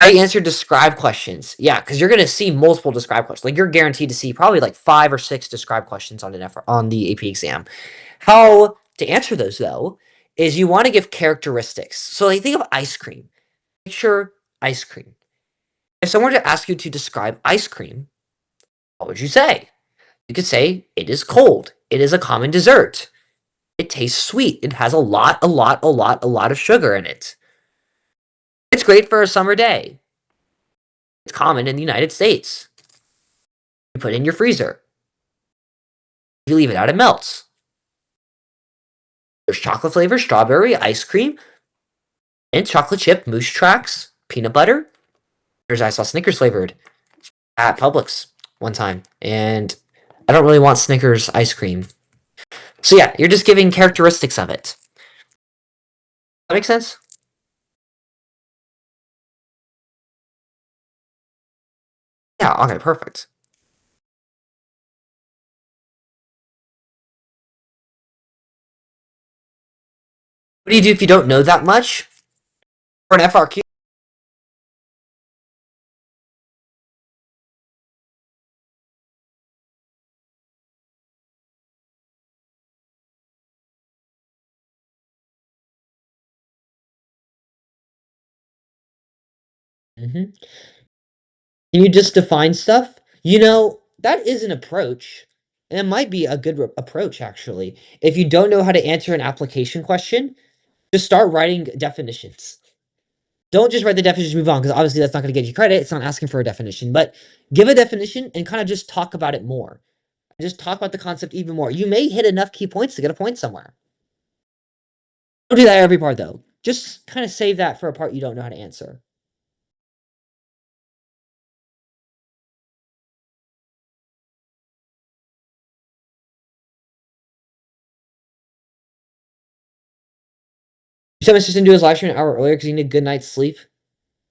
I answered describe questions. Yeah, because you're gonna see multiple describe questions. Like you're guaranteed to see probably like 5 or 6 describe questions on on the AP exam. How to answer those though is you want to give characteristics. So like think of ice cream. Picture ice cream. If someone were to ask you to describe ice cream, what would you say? You could say it is cold. It is a common dessert. It tastes sweet. It has a lot of sugar in it. It's great for a summer day. It's common in the United States. You put it in your freezer. You leave it out, it melts. There's chocolate flavor, strawberry, ice cream, and chocolate chip, moose tracks, peanut butter. I saw Snickers flavored at Publix one time, and I don't really want Snickers ice cream. So yeah, you're just giving characteristics of it. That makes sense? Yeah, okay, perfect. What do you do if you don't know that much for an FRQ? Hmm. Can you just define stuff? That is an approach. And it might be a good approach, actually. If you don't know how to answer an application question, just start writing definitions. Don't just write the definition, move on, because obviously that's not going to get you credit. It's not asking for a definition, but give a definition and kind of just talk about it more. Just talk about the concept even more. You may hit enough key points to get a point somewhere. Don't do that every part, though. Just kind of save that for a part you don't know how to answer. You said Mr. Sin do his live stream an hour earlier because he needed a good night's sleep.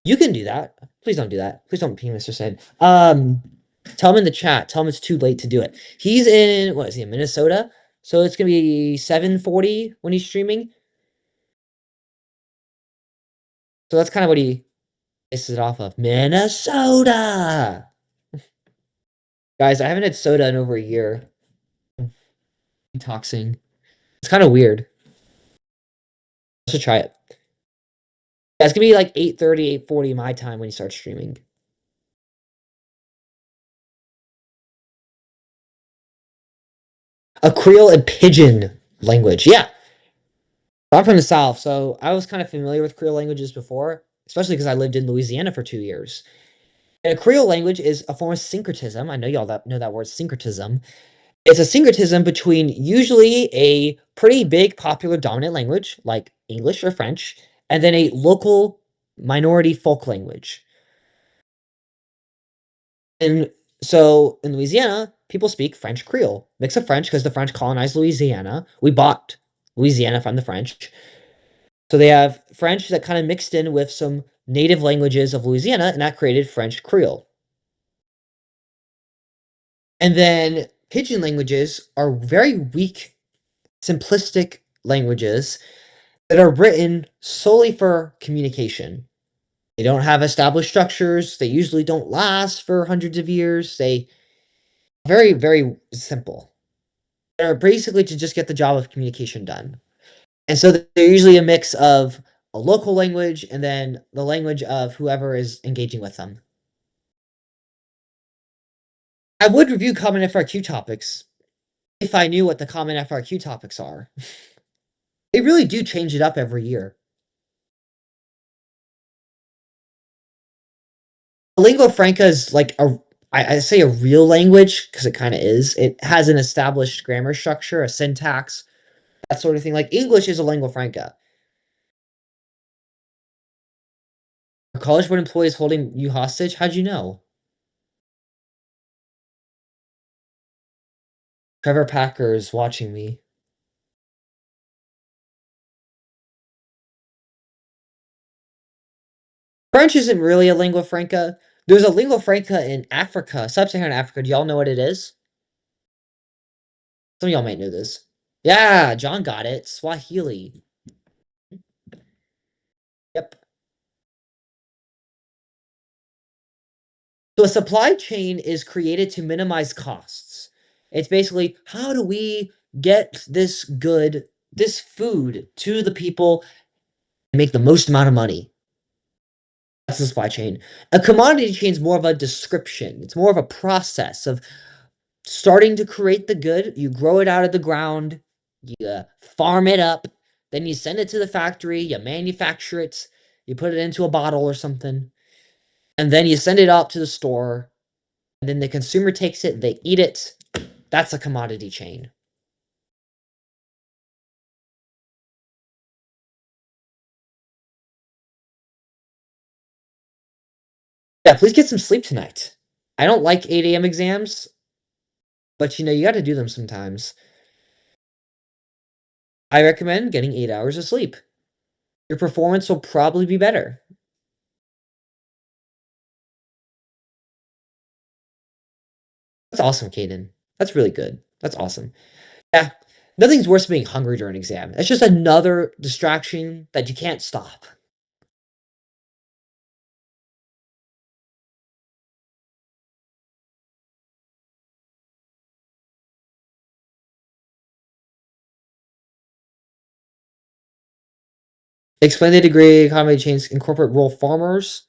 You can do that. Please don't do that. Please don't ping Mr. Sin. Tell him in the chat. Tell him it's too late to do it. He's in, what is he, in Minnesota? So it's gonna be 7:40 when he's streaming. So that's kind of what he bases it off of. Minnesota! Guys, I haven't had soda in over a year. Detoxing. It's kind of weird. I should try it. Yeah, it's gonna be like 8:30, 8:40 my time when he starts streaming. A Creole and Pidgin language. Yeah. I'm from the South, so I was kind of familiar with Creole languages before, especially because I lived in Louisiana for 2 years. And a Creole language is a form of syncretism. I know y'all know that word syncretism. It's a syncretism between usually a pretty big popular dominant language like English or French, and then a local minority folk language. And so in Louisiana, people speak French Creole, mix of French because the French colonized Louisiana. We bought Louisiana from the French. So they have French that kind of mixed in with some native languages of Louisiana, and that created French Creole. And then Pidgin languages are very weak, simplistic languages that are written solely for communication. They don't have established structures. They usually don't last for hundreds of years. They very, very simple. They're basically to just get the job of communication done. And so they're usually a mix of a local language and then the language of whoever is engaging with them. I would review common FRQ topics if I knew what the common FRQ topics are. They really do change it up every year. Lingua franca is like I say a real language because it kind of is. It has an established grammar structure, a syntax, that sort of thing. Like English is a lingua franca. Are college board employees holding you hostage? How'd you know? Trevor Packer is watching me. French isn't really a lingua franca. There's a lingua franca in Africa, sub-Saharan Africa. Do y'all know what it is? Some of y'all might know this. Yeah, John got it. Swahili. Yep. So a supply chain is created to minimize costs. It's basically how do we get this good, this food to the people and make the most amount of money? That's the supply chain. A commodity chain is more of a description. It's more of a process of starting to create the good. You grow it out of the ground, you farm it up, then you send it to the factory, you manufacture it, you put it into a bottle or something, and then you send it out to the store. And then the consumer takes it, they eat it. That's a commodity chain. Yeah, please get some sleep tonight. I don't like 8 a.m. exams, but you got to do them sometimes. I recommend getting 8 hours of sleep. Your performance will probably be better. That's awesome, Caden. That's really good. That's awesome. Yeah. Nothing's worse than being hungry during an exam. It's just another distraction that you can't stop. Explain the degree economy change incorporate rural farmers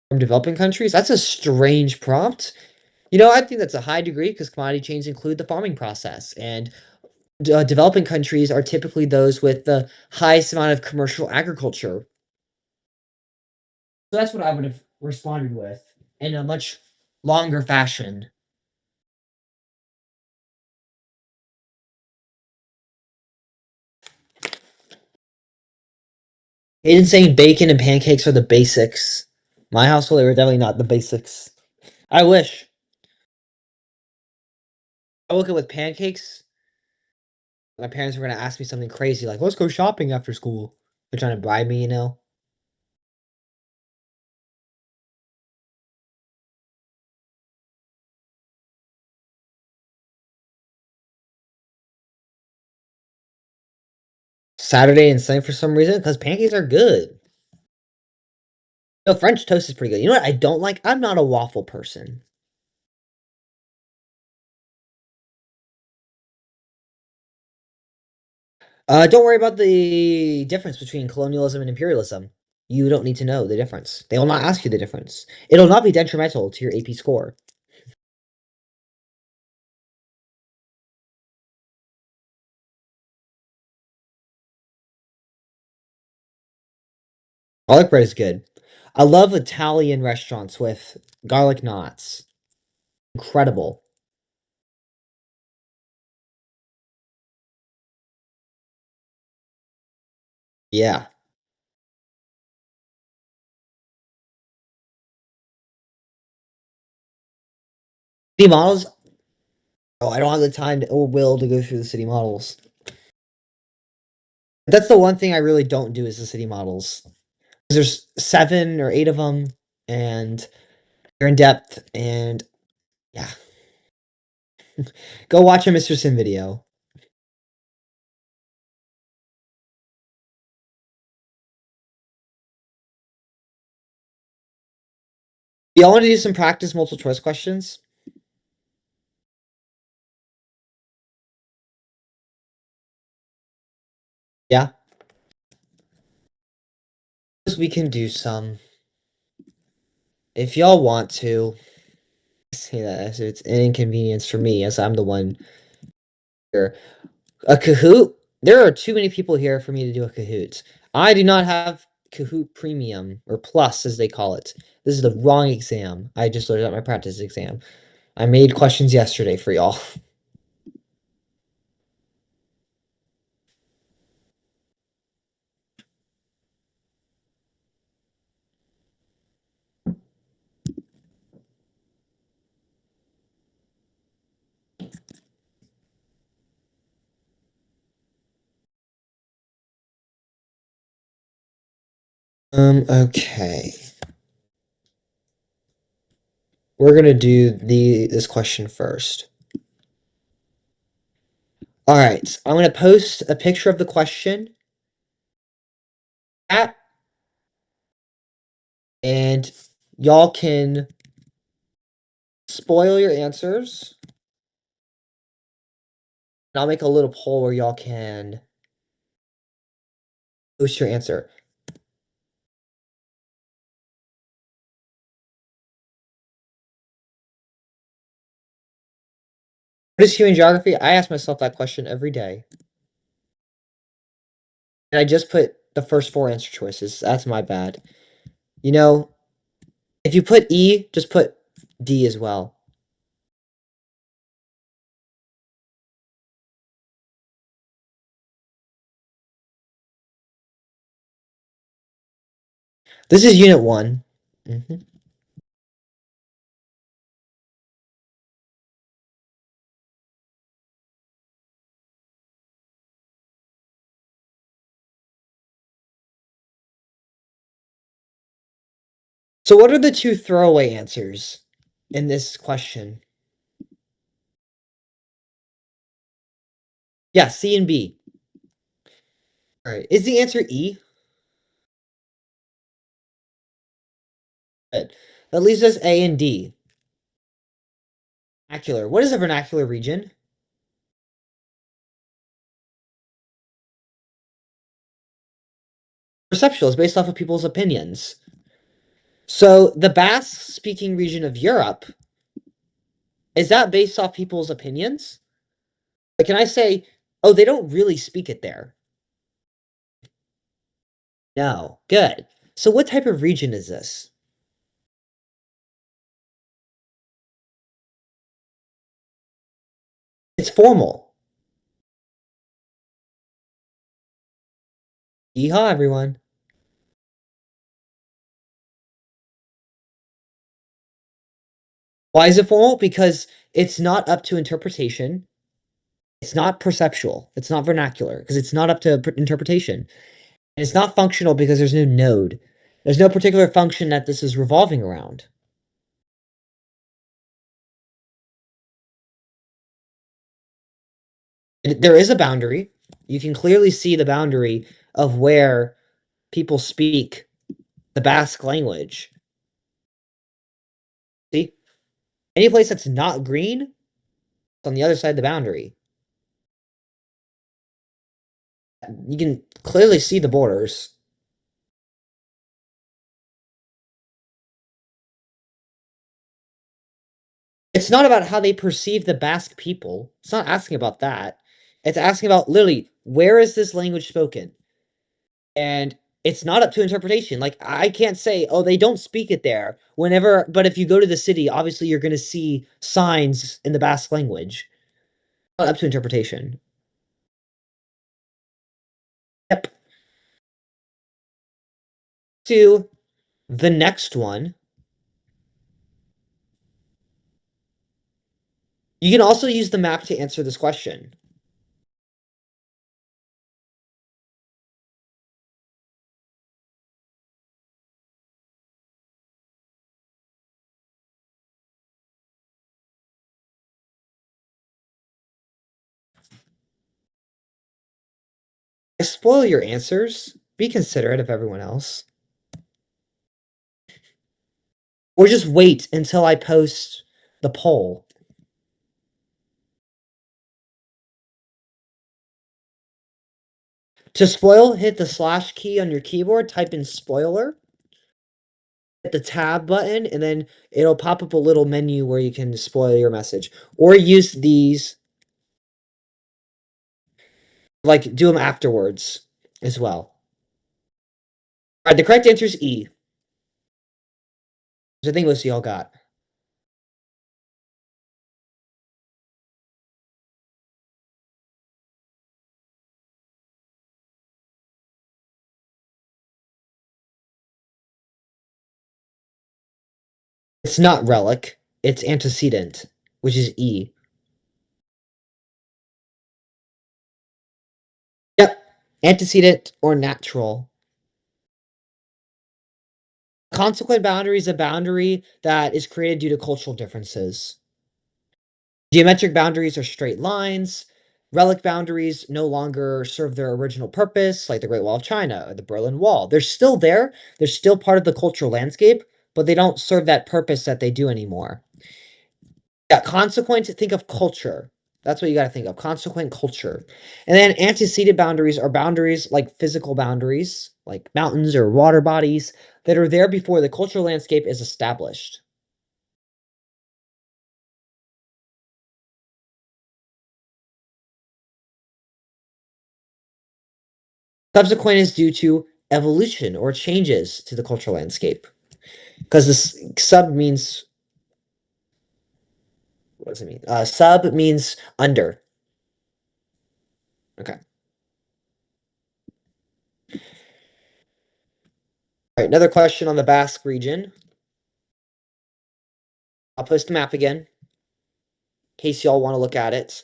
from developing countries. That's a strange prompt. I think that's a high degree because commodity chains include the farming process, and developing countries are typically those with the highest amount of commercial agriculture. So that's what I would have responded with in a much longer fashion. Hayden saying bacon and pancakes are the basics. My household, they were definitely not the basics. I wish. I woke up with pancakes. My parents were going to ask me something crazy like, let's go shopping after school. They're trying to bribe me. Saturday and Sunday for some reason because pancakes are good. No, French toast is pretty good. You know what I don't like? I'm not a waffle person. Don't worry about the difference between colonialism and imperialism. You don't need to know the difference. They will not ask you the difference. It'll not be detrimental to your AP score. Garlic bread is good. I love Italian restaurants with garlic knots. Incredible. Yeah. City models. Oh, I don't have the time or will to go through the city models. That's the one thing I really don't do is the city models. There's 7 or 8 of them, and they're in depth, and yeah. Go watch a Mr. Sim video. Y'all want to do some practice multiple choice questions? Yeah. We can do some. If y'all want to. Say that as it's an inconvenience for me, as I'm the one here. A Kahoot? There are too many people here for me to do a Kahoot. I do not have Kahoot Premium, or Plus, as they call it. This is the wrong exam. I just loaded up my practice exam. I made questions yesterday for y'all. Okay. We're gonna do this question first. All right, I'm gonna post a picture of the question at, and y'all can spoil your answers. And I'll make a little poll where y'all can post your answer. What is human geography? I ask myself that question every day. And I just put the first 4 answer choices. That's my bad. If you put E, just put D as well. This is unit 1. So what are the 2 throwaway answers in this question? Yeah, C and B. All right. Is the answer E? Good. That leaves us A and D. Vernacular. What is a vernacular region? Perceptual is based off of people's opinions. So the Basque speaking region of Europe, is that based off people's opinions? Like, can I say, oh, they don't really speak it there? No. Good. So what type of region is this? It's formal. Yeehaw, everyone. Why is it formal? Because it's not up to interpretation. It's not perceptual. It's not vernacular because it's not up to interpretation. And it's not functional because there's no node. There's no particular function that this is revolving around. There is a boundary. You can clearly see the boundary of where people speak the Basque language. See? Any place that's not green, it's on the other side of the boundary. You can clearly see the borders. It's not about how they perceive the Basque people. It's not asking about that. It's asking about literally where is this language spoken? And it's not up to interpretation. Like I can't say, oh, they don't speak it there. Whenever, but if you go to the city, obviously you're going to see signs in the Basque language. Not up to interpretation. Yep. To the next one. You can also use the map to answer this question. I spoil your answers. Be considerate of everyone else. Or just wait until I post the poll. To spoil, hit the slash key on your keyboard, type in spoiler, hit the tab button, and then it'll pop up a little menu where you can spoil your message. Or use these, like, do them afterwards as well. All right, the correct answer is E, which I think most of y'all got. It's not relic, it's antecedent, which is E. Yep, antecedent or natural. Consequent boundary is a boundary that is created due to cultural differences. Geometric boundaries are straight lines. Relic boundaries no longer serve their original purpose, like the Great Wall of China or the Berlin Wall. They're still there. They're still part of the cultural landscape, but they don't serve that purpose that they do anymore. Yeah, consequent, think of culture. That's what you got to think of. Consequent culture. And then antecedent boundaries are boundaries like physical boundaries, like mountains or water bodies that are there before the cultural landscape is established. Subsequent is due to evolution or changes to the cultural landscape. Because this sub means, what does it mean? Sub means under. Okay. All right, another question on the Basque region. I'll post the map again, in case y'all want to look at it.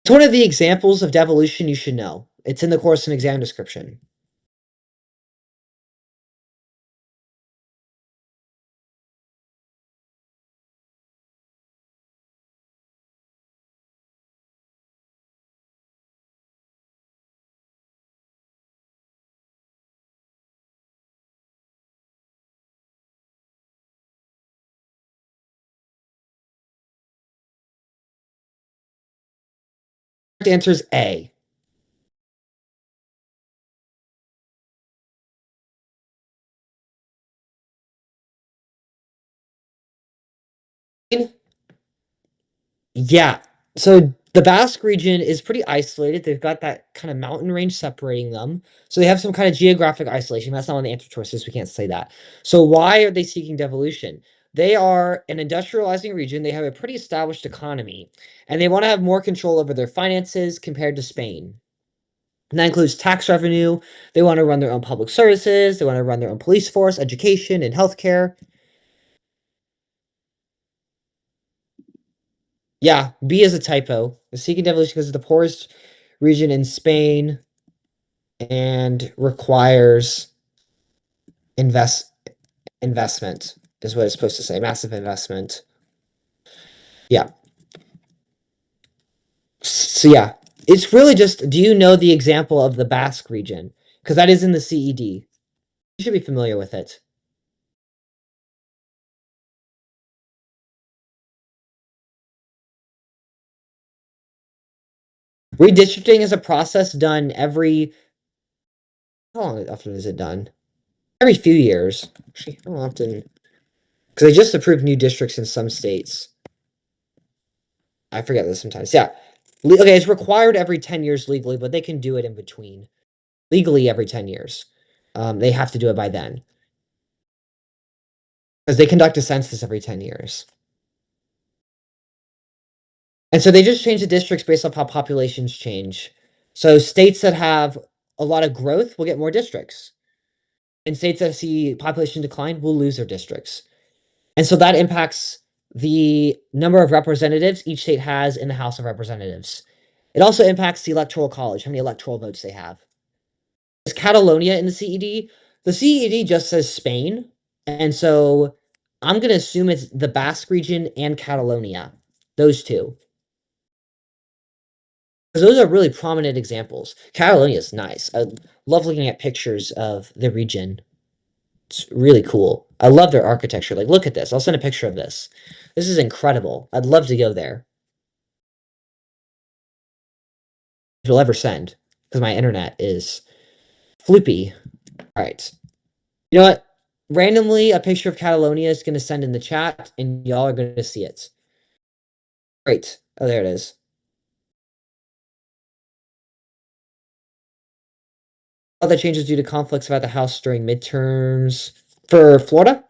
It's one of the examples of devolution you should know. It's in the course and exam description. The answer is A. Yeah. So the Basque region is pretty isolated. They've got that kind of mountain range separating them. So they have some kind of geographic isolation. That's not one of the answer choices. We can't say that. So why are they seeking devolution? They are an industrializing region. They have a pretty established economy, and they want to have more control over their finances compared to Spain. And that includes tax revenue. They want to run their own public services. They want to run their own police force, education, and healthcare. Yeah, B is a typo. The seeking devolution because it's the poorest region in Spain and requires investment is what it's supposed to say. Massive investment. Yeah. So yeah, it's really just, do you know the example of the Basque region? Because that is in the CED. You should be familiar with it. Redistricting is a process done every, how long often is it done? Every few years. Actually, how often? Because they just approved new districts in some states. I forget this sometimes. Yeah. Okay, it's required every 10 years legally, but they can do it in between. Legally every 10 years. They have to do it by then. Because they conduct a census every 10 years. And so they just change the districts based off how populations change. So states that have a lot of growth will get more districts. And states that see population decline will lose their districts. And so that impacts the number of representatives each state has in the House of Representatives. It also impacts the Electoral College, how many electoral votes they have. Is Catalonia in the CED? The CED just says Spain. And so I'm going to assume it's the Basque region and Catalonia, those two. Because those are really prominent examples. Catalonia is nice. I love looking at pictures of the region. It's really cool. I love their architecture. Like, look at this. I'll send a picture of this. This is incredible. I'd love to go there. If you'll ever send, because my internet is floopy. All right. You know what? Randomly, a picture of Catalonia is going to send in the chat, and y'all are going to see it. Great. Oh, there it is. Other changes due to conflicts about the House during midterms for Florida.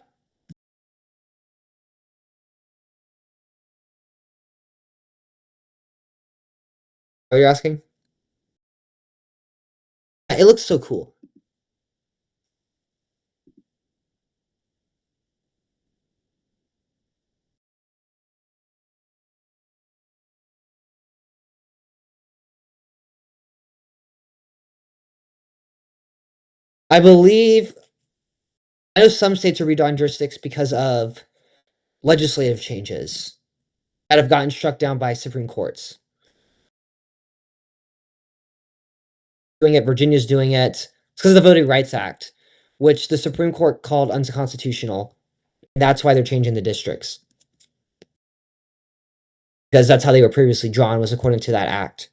Are you asking? It looks so cool. I believe I know some states are redrawing jurisdictions because of legislative changes that have gotten struck down by Supreme Courts. Doing it, Virginia's doing it. It's because of the Voting Rights Act, which the Supreme Court called unconstitutional. That's why they're changing the districts. Because that's how they were previously drawn, was according to that act.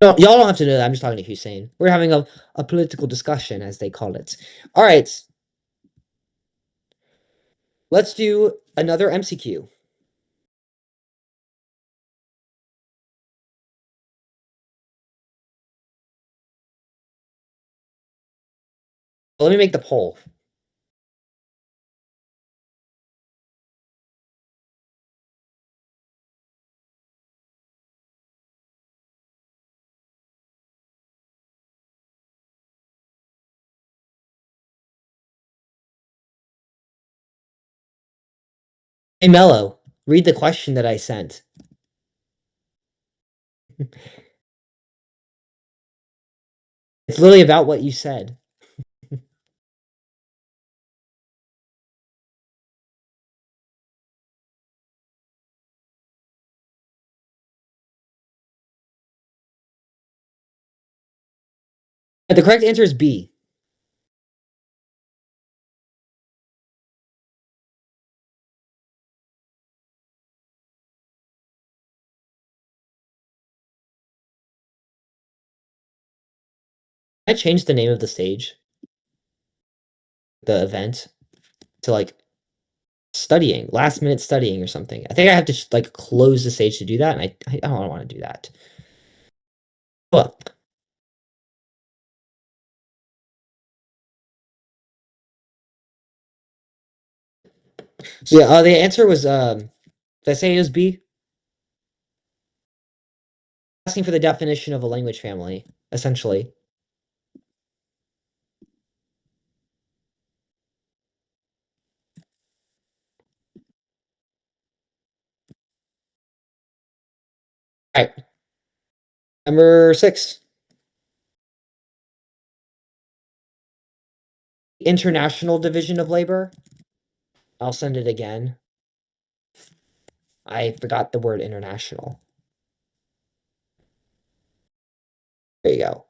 No, y'all don't have to know that. I'm just talking to Hussein. We're having a political discussion, as they call it. All right. Let's do another MCQ. Let me make the poll. Hey, Mello. Read the question that I sent. It's literally about what you said. The correct answer is B. I changed the name of the stage, the event, to like studying, last minute studying or something. I think I have to like close the stage to do that, and I don't want to do that. Well, so yeah, the answer was did I say it was B? Asking for the definition of a language family, essentially. All right, number 6. International Division of Labor. I'll send it again. I forgot the word international. There you go.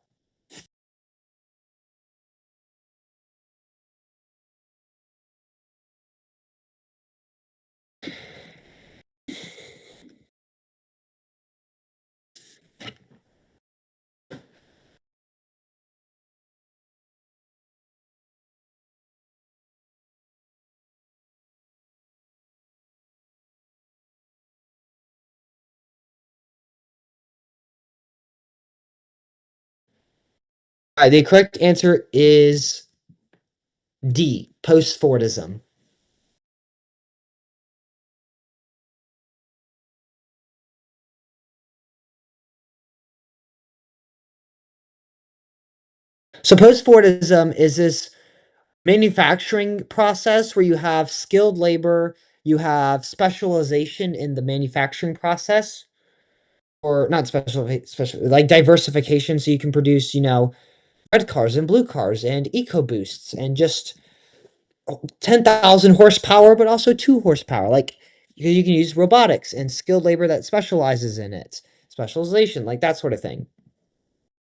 All right, the correct answer is D, post-Fordism. So post-Fordism is this manufacturing process where you have skilled labor, you have specialization in the manufacturing process, or not special like diversification, so you can produce, red cars and blue cars and EcoBoosts and just 10,000 horsepower, but also 2 horsepower. Like you can use robotics and skilled labor that specializes in it, specialization, like that sort of thing.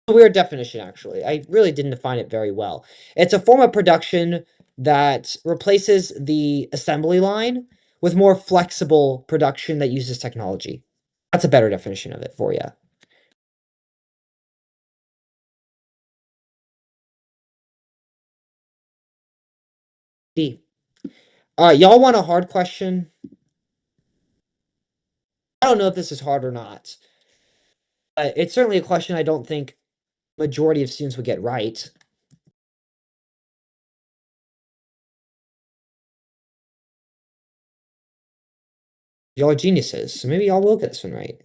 A weird definition, actually. I really didn't define it very well. It's a form of production that replaces the assembly line with more flexible production that uses technology. That's a better definition of it for you. D. All right, y'all want a hard question? I don't know if this is hard or not, but it's certainly a question I don't think majority of students would get right. Y'all are geniuses, so maybe y'all will get this one right.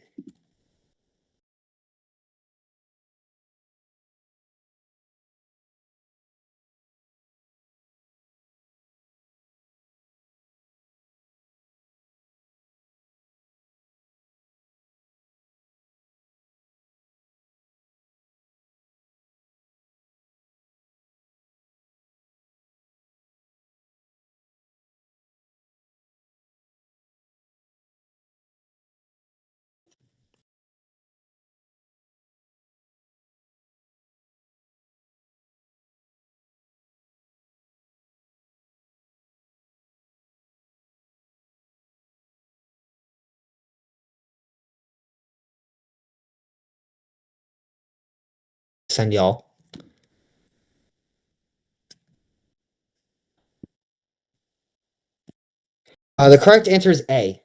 Send y'all. The correct answer is A.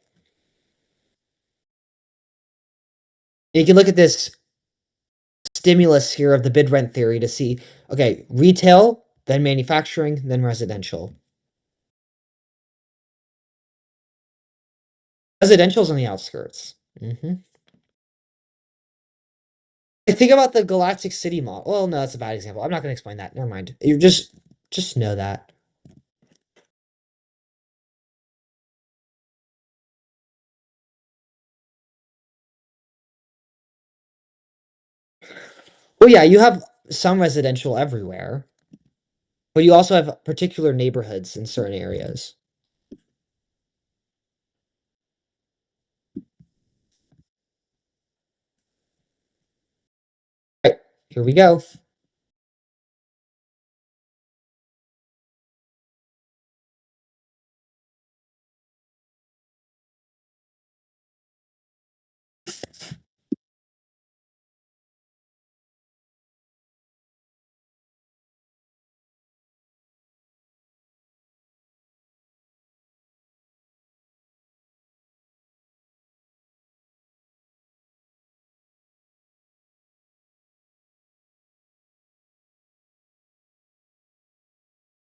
You can look at this stimulus here of the bid rent theory to see, okay, retail, then manufacturing, then residential. Residential's on the outskirts. I think about the Galactic City model. Well, no, that's a bad example. I'm not going to explain that. Never mind. You just know that. Well, yeah, you have some residential everywhere, but you also have particular neighborhoods in certain areas. Right, here we go.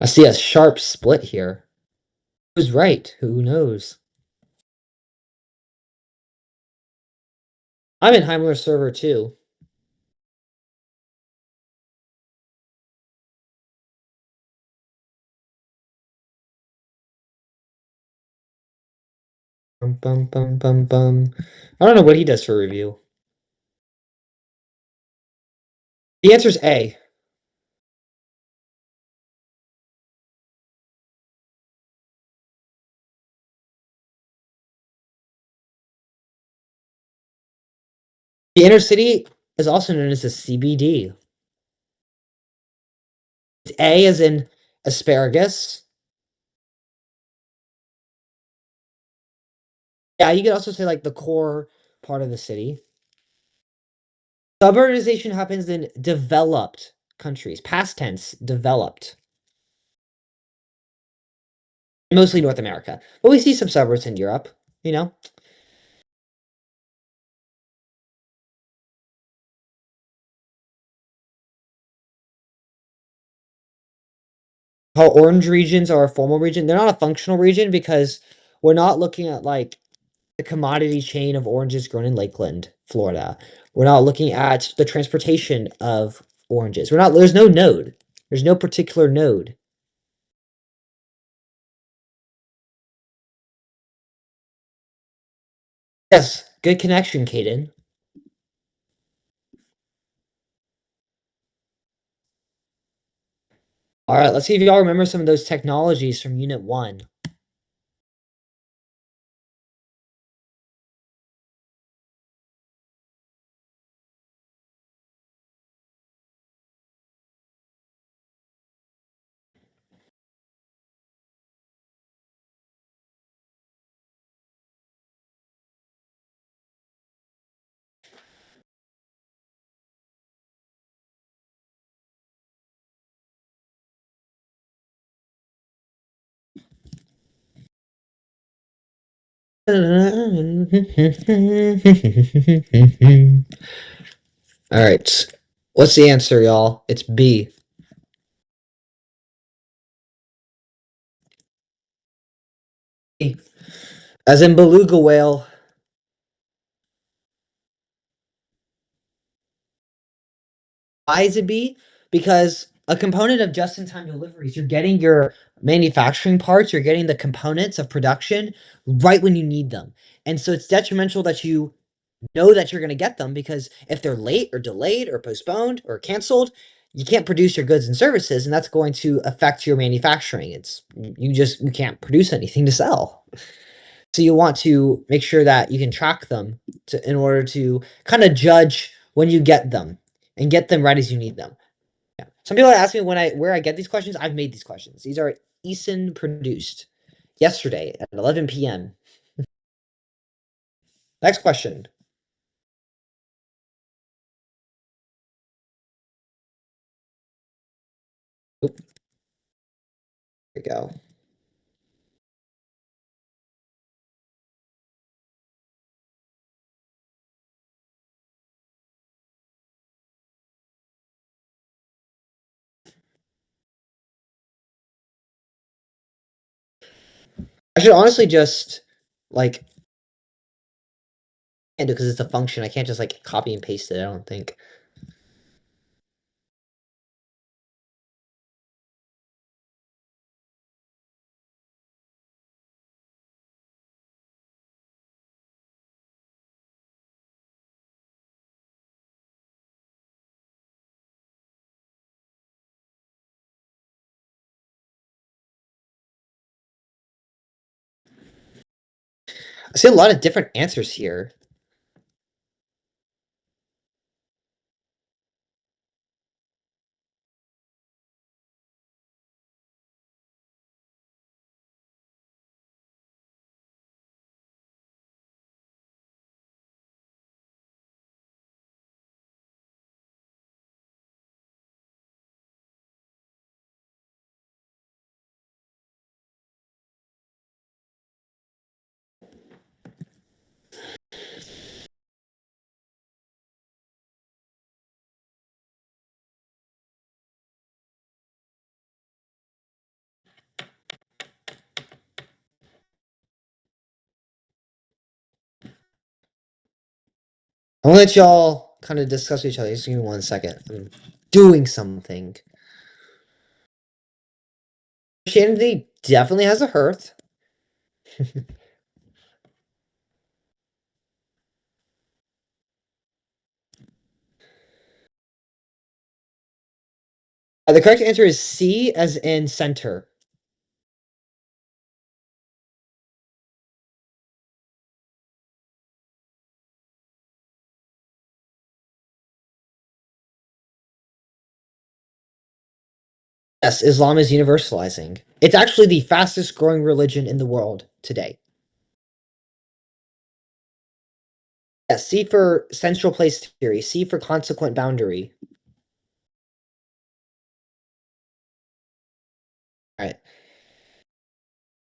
I see a sharp split here. Who's right? Who knows? I'm in Heimler server too. Bum, bum, bum, bum, bum. I don't know what he does for review. The answer is A. The inner city is also known as the CBD. A as in asparagus. Yeah, you could also say like the core part of the city. Suburbanization happens in developed countries. Past tense, developed. Mostly North America. But we see some suburbs in Europe, you know? How orange regions are a formal region. They're not a functional region because we're not looking at like the commodity chain of oranges grown in Lakeland, Florida. We're not looking at the transportation of oranges. There's no node. There's no particular node. Yes, good connection, Caden. All right, let's see if y'all remember some of those technologies from Unit 1. All right. What's the answer, y'all? It's B. As in beluga whale. Why is it B? Because a component of just-in-time deliveries, you're getting your manufacturing parts, you're getting the components of production right when you need them. And so it's detrimental that you know that you're going to get them because if they're late or delayed or postponed or canceled, you can't produce your goods and services, and that's going to affect your manufacturing. You can't produce anything to sell. So you want to make sure that you can track them in order to kind of judge when you get them and get them right as you need them. Yeah. Some people ask me where I get these questions. I've made these questions. These are Eason produced yesterday at 11 p.m. Next question. Oop, here we go. I should honestly just like and because it's a function, I can't just like copy and paste it. I don't think. I see a lot of different answers here. I'll let y'all kind of discuss with each other. Just give me 1 second. I'm doing something. Christianity definitely has a hearth. The correct answer is C, as in center. Yes, Islam is universalizing. It's actually the fastest growing religion in the world today. Yes, C for central place theory, C for consequent boundary. All right.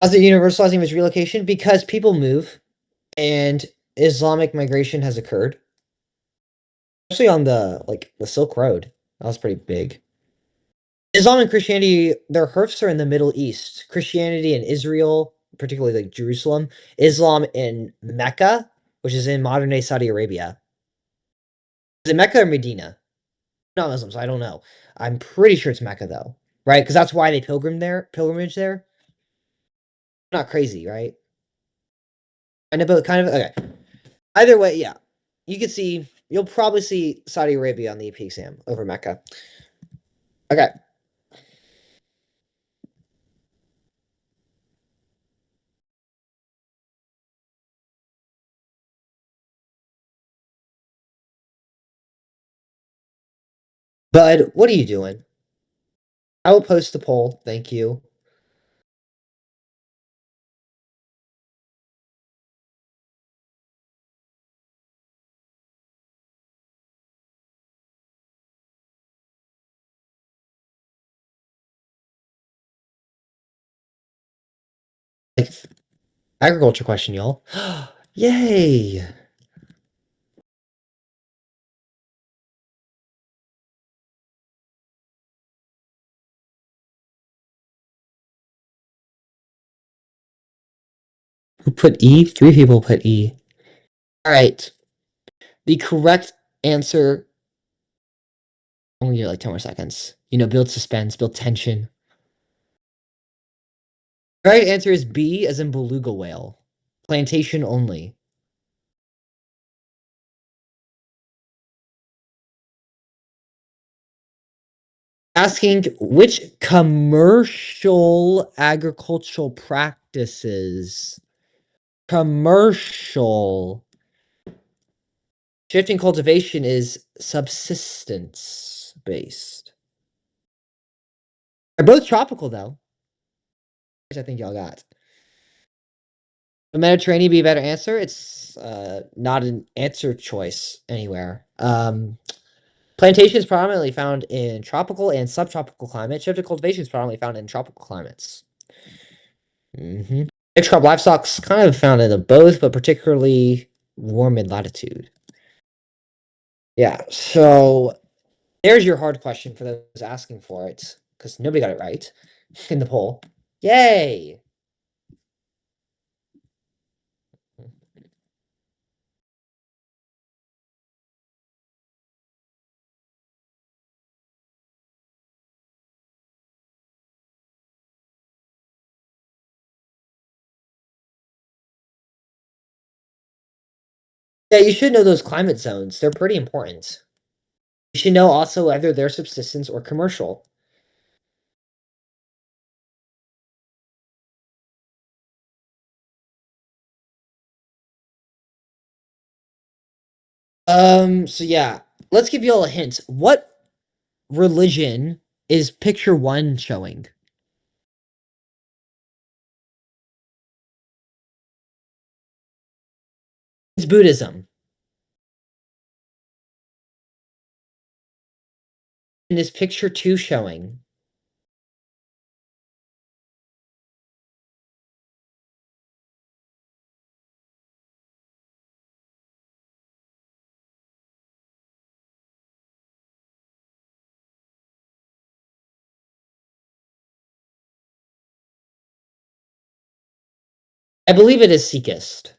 How's it universalizing its relocation? Because people move and Islamic migration has occurred. Especially on the Silk Road. That was pretty big. Islam and Christianity, their hearths are in the Middle East. Christianity in Israel, particularly like Jerusalem. Islam in Mecca, which is in modern day Saudi Arabia. Is it Mecca or Medina? Not Muslims, I don't know. I'm pretty sure it's Mecca though, right? Because that's why they pilgrimage there. Not crazy, right? I know, but kind of okay. Either way, yeah. You'll probably see Saudi Arabia on the EP exam over Mecca. Okay. Bud, what are you doing? I will post the poll. Thank you. Like, agriculture question, y'all. Yay! Who put E? 3 people put E. All right. The correct answer. Only like 10 more seconds. Build suspense, build tension. The right answer is B, as in beluga whale. Plantation only. Asking which commercial agricultural practices. Commercial. Shifting cultivation is subsistence based. They're both tropical though, which I think y'all got. The Mediterranean be a better answer. It's not an answer choice anywhere. Plantation is predominantly found in tropical and subtropical climates. Shifted cultivation is predominantly found in tropical climates. Mixed crop livestock's kind of found in both, but particularly warm mid latitude. Yeah, so there's your hard question for those asking for it, because nobody got it right in the poll. Yay! Yeah, you should know those climate zones. They're pretty important. You should know also whether they're subsistence or commercial. So yeah, let's give you all a hint. What religion is picture one showing? It's Buddhism. And is picture two showing? I believe it is Sikhist.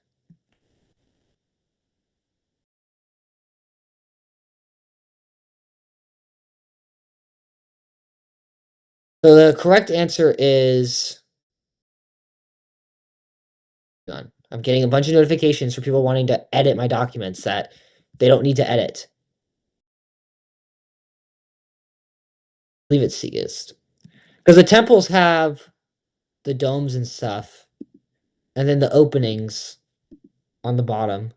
So the correct answer is. I'm getting a bunch of notifications for people wanting to edit my documents that they don't need to edit. I believe it's Sikhist. Because the temples have the domes and stuff, and then the openings on the bottom.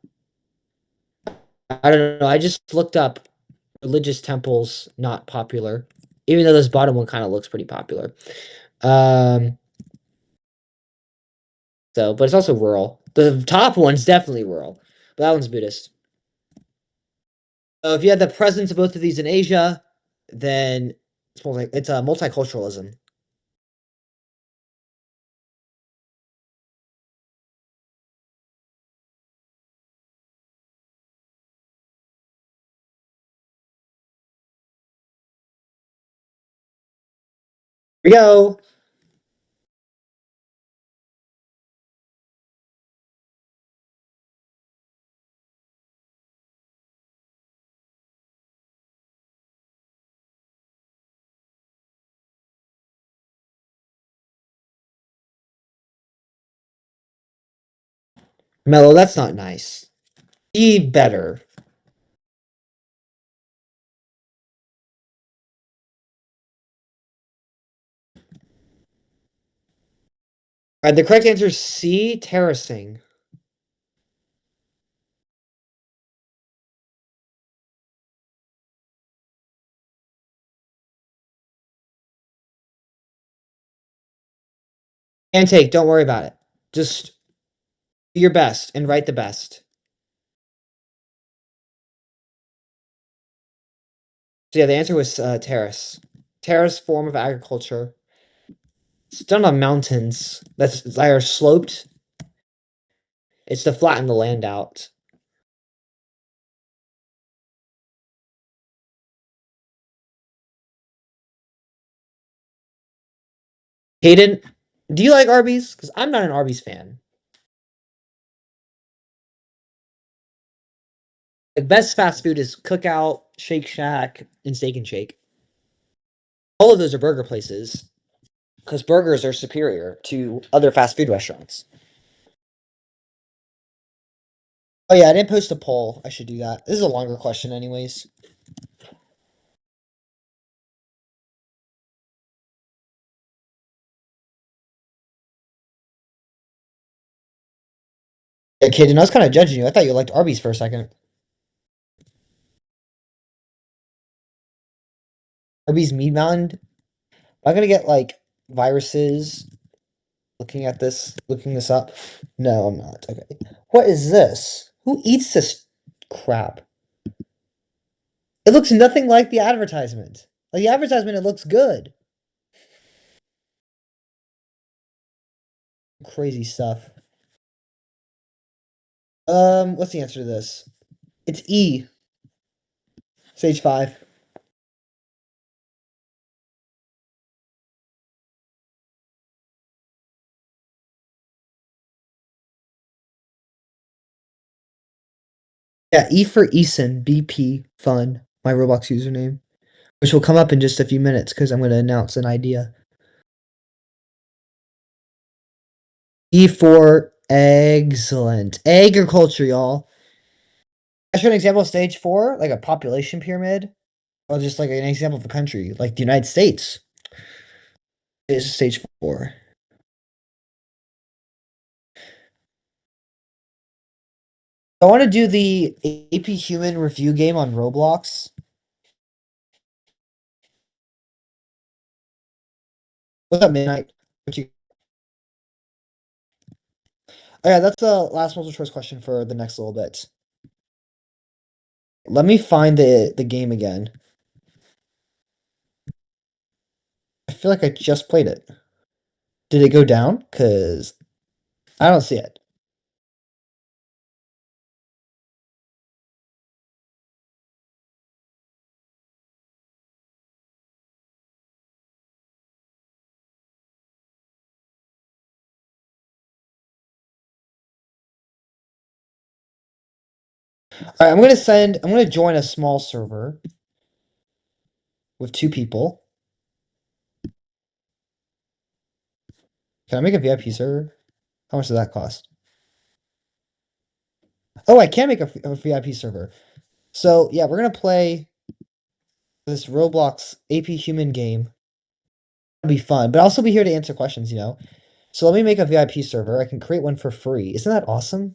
I don't know. I just looked up religious temples not popular, even though this bottom one kind of looks pretty popular. Um, but it's also rural. The top one's definitely rural, but that one's Buddhist. So if you had the presence of both of these in Asia, then it's a multiculturalism. Here we go. Mellow, that's not nice. Be better. All right, the correct answer is C, terracing. And take, don't worry about it. Just do your best and write the best. So yeah, the answer was terrace. Terrace form of agriculture. It's done on mountains that are sloped. It's to flatten the land out. Hayden, do you like Arby's? Because I'm not an Arby's fan. The best fast food is Cookout, Shake Shack, and Steak and Shake. All of those are burger places because burgers are superior to other fast food restaurants. Oh yeah, I didn't post a poll. I should do that. This is a longer question, anyways. Yeah, kid, and I was kind of judging you. I thought you liked Arby's for a second. Arby's Meat Mountain. Am I gonna get like viruses looking this up? No, I'm not. Okay. What is this? Who eats this crap? It looks nothing like the advertisement. Like the advertisement, it looks good. Crazy stuff. What's the answer to this? It's E. Stage 5. Yeah, E for Eason, BP, fun, my Roblox username, which will come up in just a few minutes because I'm going to announce an idea. E for excellent. Agriculture, y'all. I show an example of stage 4, like a population pyramid, or just like an example of a country, like the United States is stage 4. I want to do the AP Human review game on Roblox. What's up, Midnight? What you? Oh yeah, that's the last multiple choice question for the next little bit. Let me find the game again. I feel like I just played it. Did it go down? Cause I don't see it. All right, I'm gonna join a small server with 2 people. Can I make a VIP server? How much does that cost? Oh, I can make a VIP server. So yeah, we're gonna play this Roblox AP Human game. It'll be fun, but I'll also be here to answer questions, you know. So let me make a VIP server. I can create one for free. Isn't that awesome?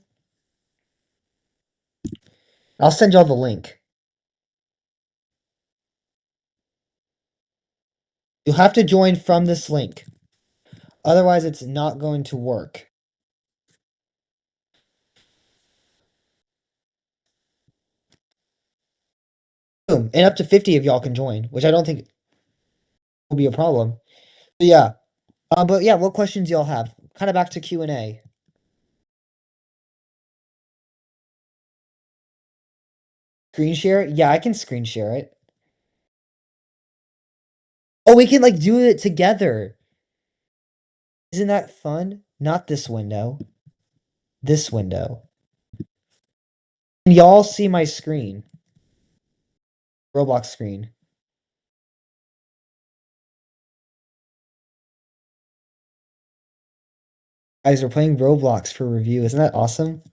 I'll send y'all the link. You'll have to join from this link. Otherwise, it's not going to work. Boom. And up to 50 of y'all can join, which I don't think will be a problem. But yeah. But yeah, what questions y'all have? Kind of back to Q&A. Screen share it? Yeah, I can screen share it. Oh, we can like do it together. Isn't that fun? Not this window. This window. Can y'all see my screen? Roblox screen. Guys, we're playing Roblox for review. Isn't that awesome?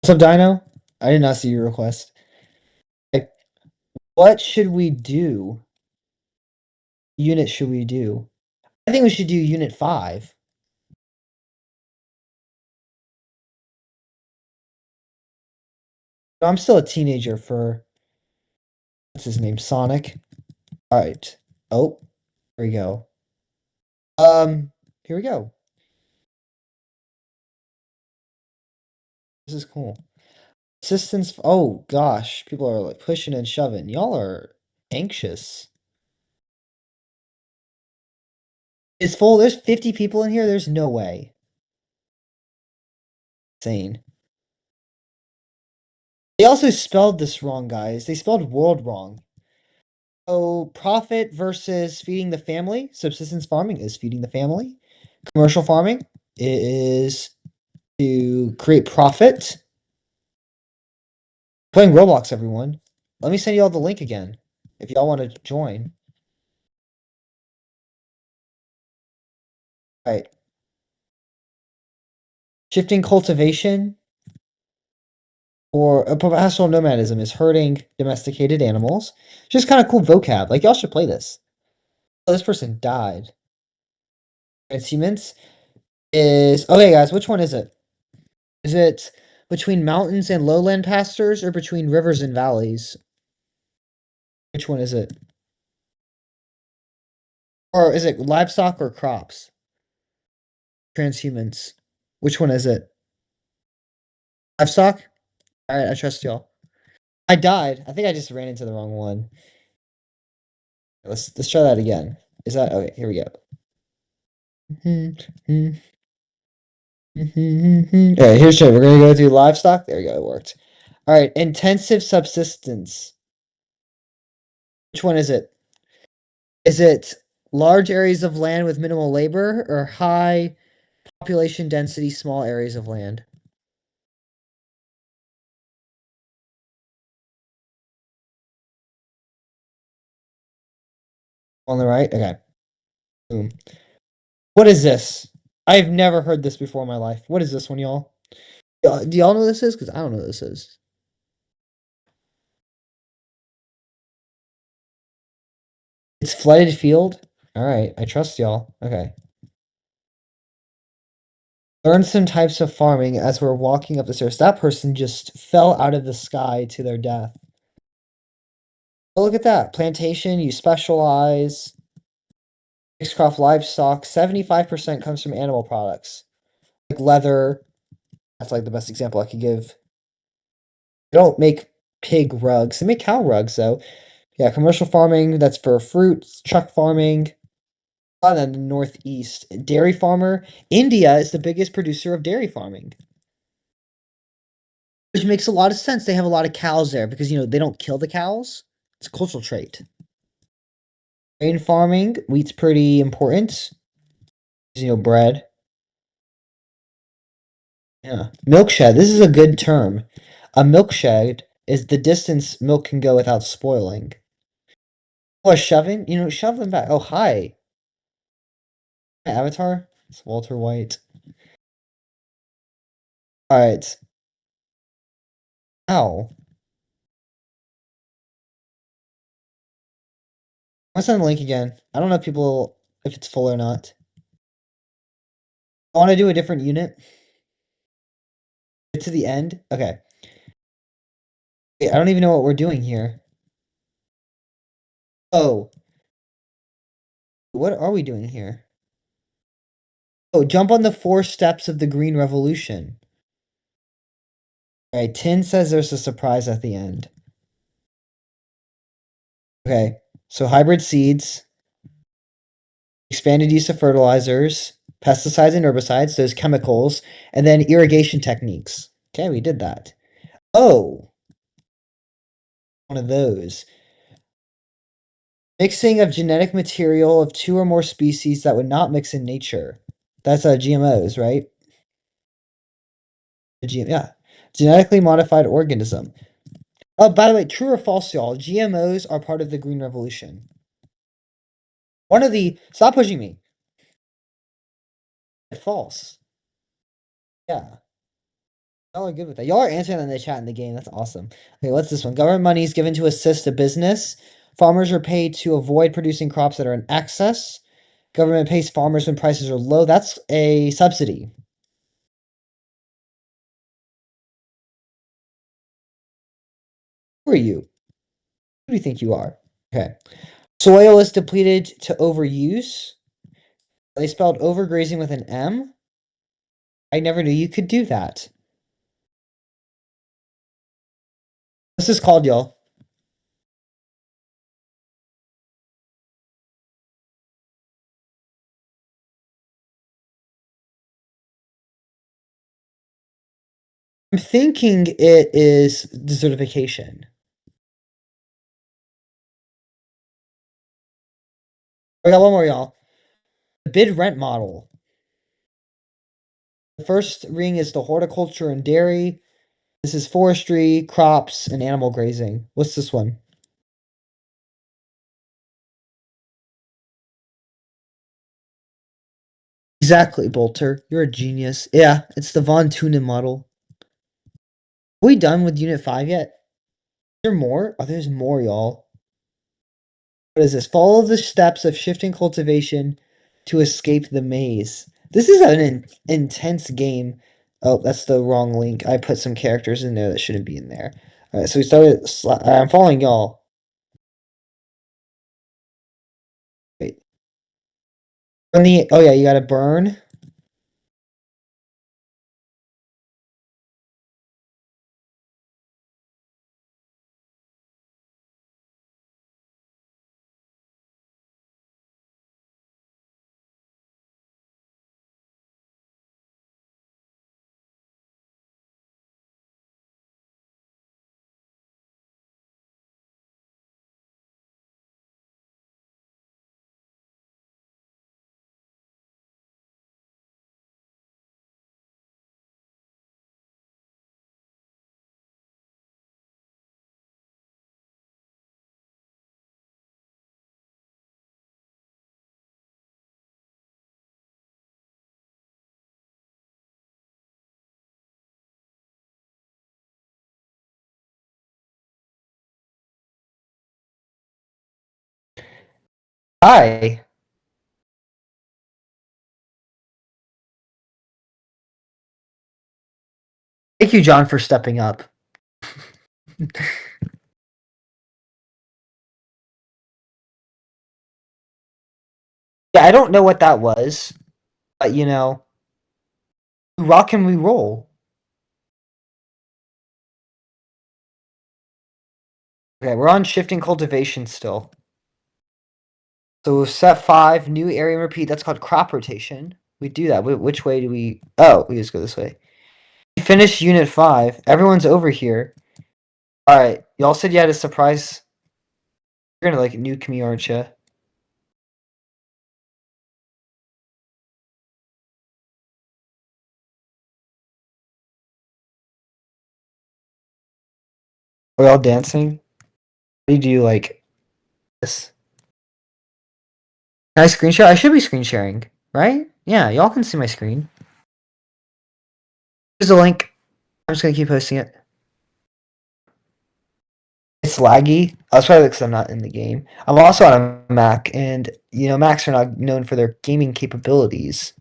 What's up, Dino? I did not see your request. Okay, what should we do? Unit should we do? I think we should do Unit 5. No, I'm still a teenager for what's his name? Sonic. Alright. Oh, here we go. Here we go. This is cool. Assistance. Oh gosh, people are like pushing and shoving. Y'all are anxious. It's full. There's 50 people in here. There's no way. Insane. They also spelled this wrong, guys. They spelled world wrong. So profit versus feeding the family. Subsistence farming is feeding the family. Commercial farming is to create profit. Playing Roblox, everyone. Let me send you all the link again if y'all want to join. All right. Shifting cultivation or pastoral nomadism is herding domesticated animals. Just kind of cool vocab. Like y'all should play this. Oh, this person died. Transhumance is okay, guys. Which one is it? Is it between mountains and lowland pastures or between rivers and valleys? Which one is it? Or is it livestock or crops? Transhumance. Which one is it? Livestock? Alright, I trust y'all. I died. I think I just ran into the wrong one. Let's try that again. Is that okay? Here we go. Alright, here's We're gonna go through livestock. There we go, it worked. Alright, intensive subsistence. Which one is it? Is it large areas of land with minimal labor or high population density, small areas of land? On the right? Okay. Boom. What is this? I've never heard this before in my life. What is this one, y'all? Do y'all know what this is? Because I don't know what this is. It's flooded field? Alright, I trust y'all. Okay. Learn some types of farming as we're walking up the stairs. That person just fell out of the sky to their death. Oh, look at that. Plantation, you specialize. Mixed crop livestock, 75% comes from animal products. Like leather. That's like the best example I could give. They don't make pig rugs. They make cow rugs, though. Yeah, commercial farming, that's for fruits, truck farming. And then the Northeast. Dairy farmer. India is the biggest producer of dairy farming. Which makes a lot of sense. They have a lot of cows there because, they don't kill the cows. It's a cultural trait. Grain farming, wheat's pretty important. Bread. Yeah. Milk shed. This is a good term. A milk shed is the distance milk can go without spoiling. Or shoving, shove them back. Oh, hi. My avatar? It's Walter White. Alright. Ow. I'll send the link again. I don't know if it's full or not. I want to do a different unit. Get to the end. Okay. Wait, I don't even know what we're doing here. Oh. What are we doing here? Oh, jump on the 4 steps of the Green Revolution. Alright, Tin says there's a surprise at the end. Okay, so hybrid seeds, expanded use of fertilizers, pesticides and herbicides, those chemicals, and then irrigation techniques. Okay, we did that. Oh, one of those. Mixing of genetic material of 2 or more species that would not mix in nature. That's GMOs, right? Yeah. Genetically modified organism. Oh, by the way, true or false, y'all? GMOs are part of the Green Revolution. Stop pushing me. False. Yeah. Y'all are good with that. Y'all are answering in the chat in the game. That's awesome. Okay, what's this one? Government money is given to assist a business. Farmers are paid to avoid producing crops that are in excess. Government pays farmers when prices are low. That's a subsidy. Who are you? Who do you think you are? Okay. Soil is depleted to overuse. They spelled overgrazing with an M. I never knew you could do that. This is called, y'all. I'm thinking it is desertification. I got one more, y'all. The bid rent model. The first ring is the horticulture and dairy. This is forestry, crops, and animal grazing. What's this one? Exactly, Bolter. You're a genius. Yeah, it's the Von Thunen model. Are we done with Unit 5 yet? Is there more? Oh, there's more, y'all. What is this? Follow the steps of shifting cultivation to escape the maze. This is an intense game. Oh, that's the wrong link. I put some characters in there that shouldn't be in there. Alright, so we started. I'm following y'all. Wait. Oh yeah, you gotta burn. Hi. Thank you, John, for stepping up. Yeah, I don't know what that was, but rock and we roll. Okay, we're on shifting cultivation still. So set 5, new area and repeat. That's called crop rotation. We do that. Which way do we? Oh, we just go this way. We finished unit 5. Everyone's over here. All right, y'all said you had a surprise. You're gonna like nuke me, aren't you? Are y'all dancing? How do you do like this? Can I screen share? I should be screen sharing, right? Yeah, y'all can see my screen. Here's a link. I'm just gonna keep posting it. It's laggy. That's probably because I'm not in the game. I'm also on a Mac, and Macs are not known for their gaming capabilities.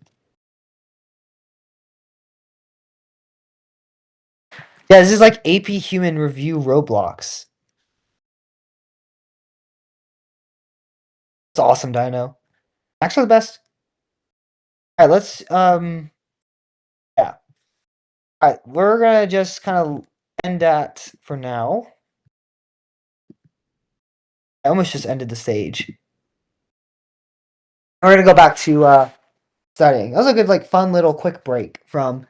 Yeah, this is like AP Human Review Roblox. It's awesome, Dino. Macs are the best. All right, let's yeah. All right, we're gonna just kind of end that for now. I almost just ended the stage. We're gonna go back to studying. That was a good, like, fun little quick break from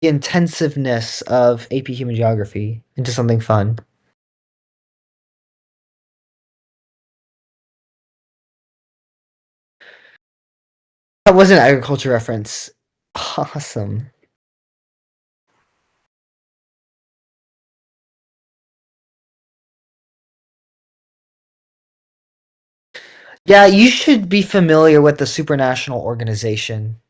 the intensiveness of AP Human Geography into something fun. That was an agriculture reference. Awesome. Yeah, you should be familiar with the supranational organization.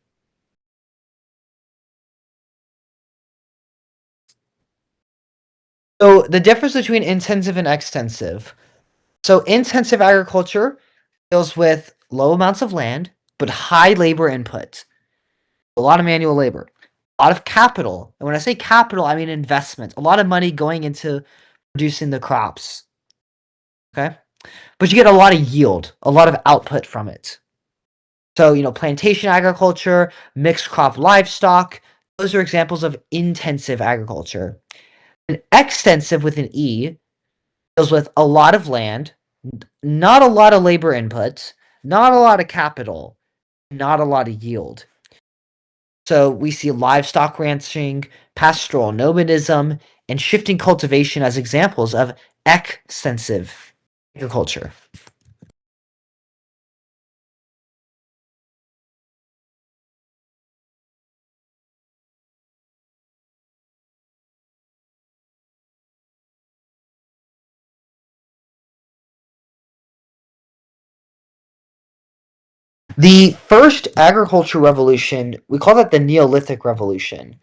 So the difference between intensive and extensive. So intensive agriculture deals with low amounts of land, but high labor input. A lot of manual labor. A lot of capital. And when I say capital, I mean investment. A lot of money going into producing the crops. Okay? But you get a lot of yield, a lot of output from it. So, plantation agriculture, mixed crop livestock, those are examples of intensive agriculture. And extensive with an E deals with a lot of land, not a lot of labor inputs, not a lot of capital, not a lot of yield. So we see livestock ranching, pastoral nomadism, and shifting cultivation as examples of extensive agriculture. The first agriculture revolution, we call that the Neolithic Revolution.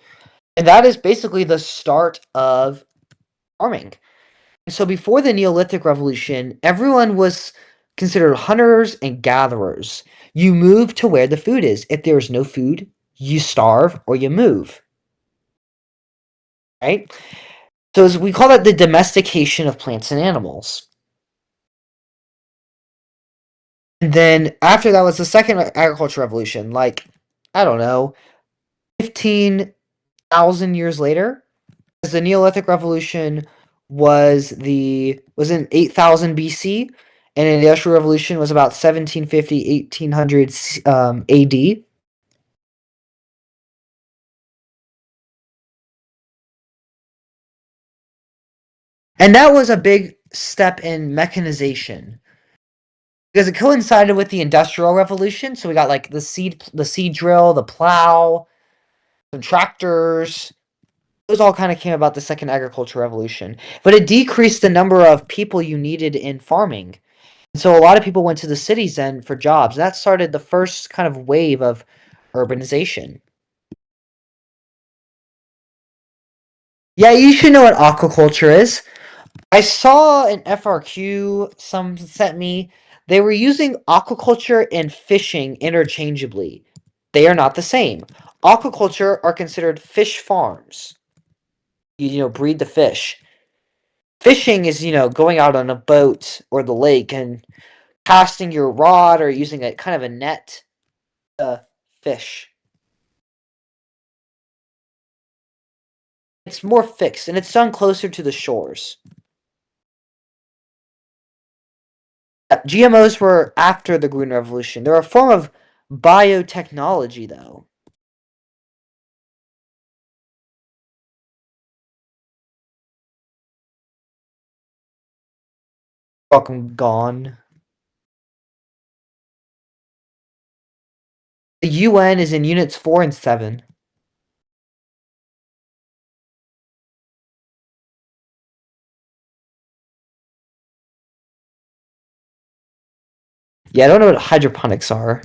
And that is basically the start of farming. So before the Neolithic Revolution, everyone was considered hunters and gatherers. You move to where the food is. If there is no food, you starve or you move. Right? So we call that the domestication of plants and animals. And then after that was the second agricultural revolution, like, I don't know, 15,000 years later. Because the Neolithic Revolution was in 8000 BC, and the Industrial Revolution was about 1750, 1800 AD. And that was a big step in mechanization because it coincided with the Industrial Revolution. So we got like the seed drill, the plow, some tractors. Those all kind of came about the second agricultural revolution, but it decreased the number of people you needed in farming. And so a lot of people went to the cities then for jobs. That started the first kind of wave of urbanization. Yeah, you should know what aquaculture is. I saw an FRQ some sent me They were using aquaculture and fishing interchangeably. They are not the same. Aquaculture are considered fish farms. You breed the fish. Fishing is, going out on a boat or the lake and casting your rod or using a kind of a net to fish. It's more fixed and it's done closer to the shores. GMOs were after the Green Revolution. They're a form of biotechnology, though. Fucking gone. The UN is in units 4 and 7. Yeah, I don't know what hydroponics are.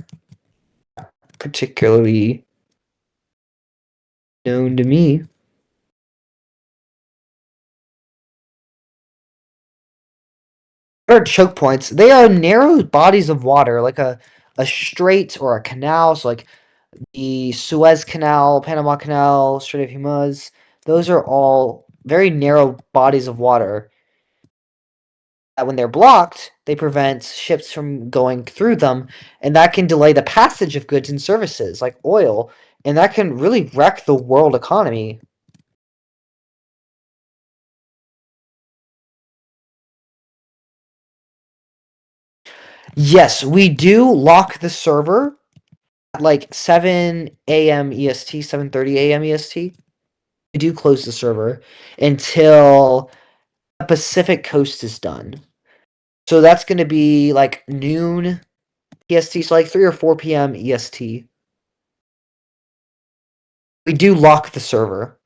Particularly known to me. What are choke points? They are narrow bodies of water, like a strait or a canal. So, like the Suez Canal, Panama Canal, Strait of Hormuz. Those are all very narrow bodies of water. When they're blocked, they prevent ships from going through them, and that can delay the passage of goods and services like oil, and that can really wreck the world economy. Yes, we do lock the server at like 7 a.m. EST, 7:30 a.m. EST. We do close the server until the Pacific coast is done. So that's going to be like noon EST, so like 3 or 4 p.m. EST. We do lock the server.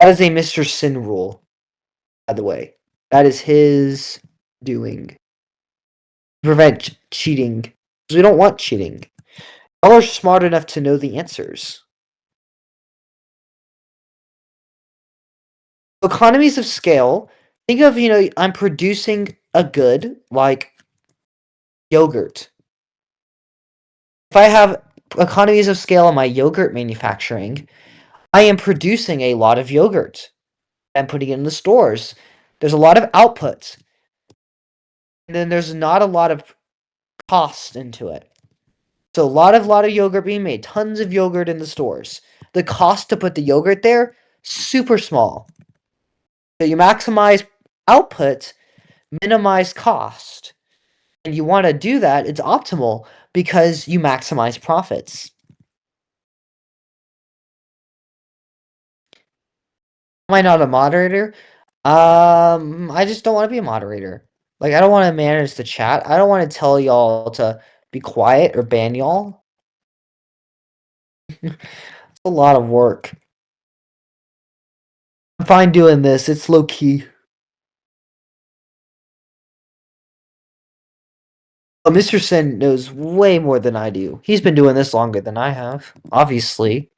That is a Mr. Sin rule, by the way. That is his doing. Prevent cheating. Because we don't want cheating. Y'all are smart enough to know the answers. Economies of scale. Think of, I'm producing a good like yogurt. If I have economies of scale in my yogurt manufacturing, I am producing a lot of yogurt and putting it in the stores. There's a lot of output. And then there's not a lot of cost into it. So a lot of yogurt being made, tons of yogurt in the stores. The cost to put the yogurt there, super small. So you maximize output, minimize cost. And you want to do that, it's optimal because you maximize profits. Am I not a moderator? I just don't want to be a moderator. Like, I don't want to manage the chat. I don't want to tell y'all to be quiet or ban y'all. It's a lot of work. I'm fine doing this. It's low key. Well, Mr. Sin knows way more than I do. He's been doing this longer than I have, obviously.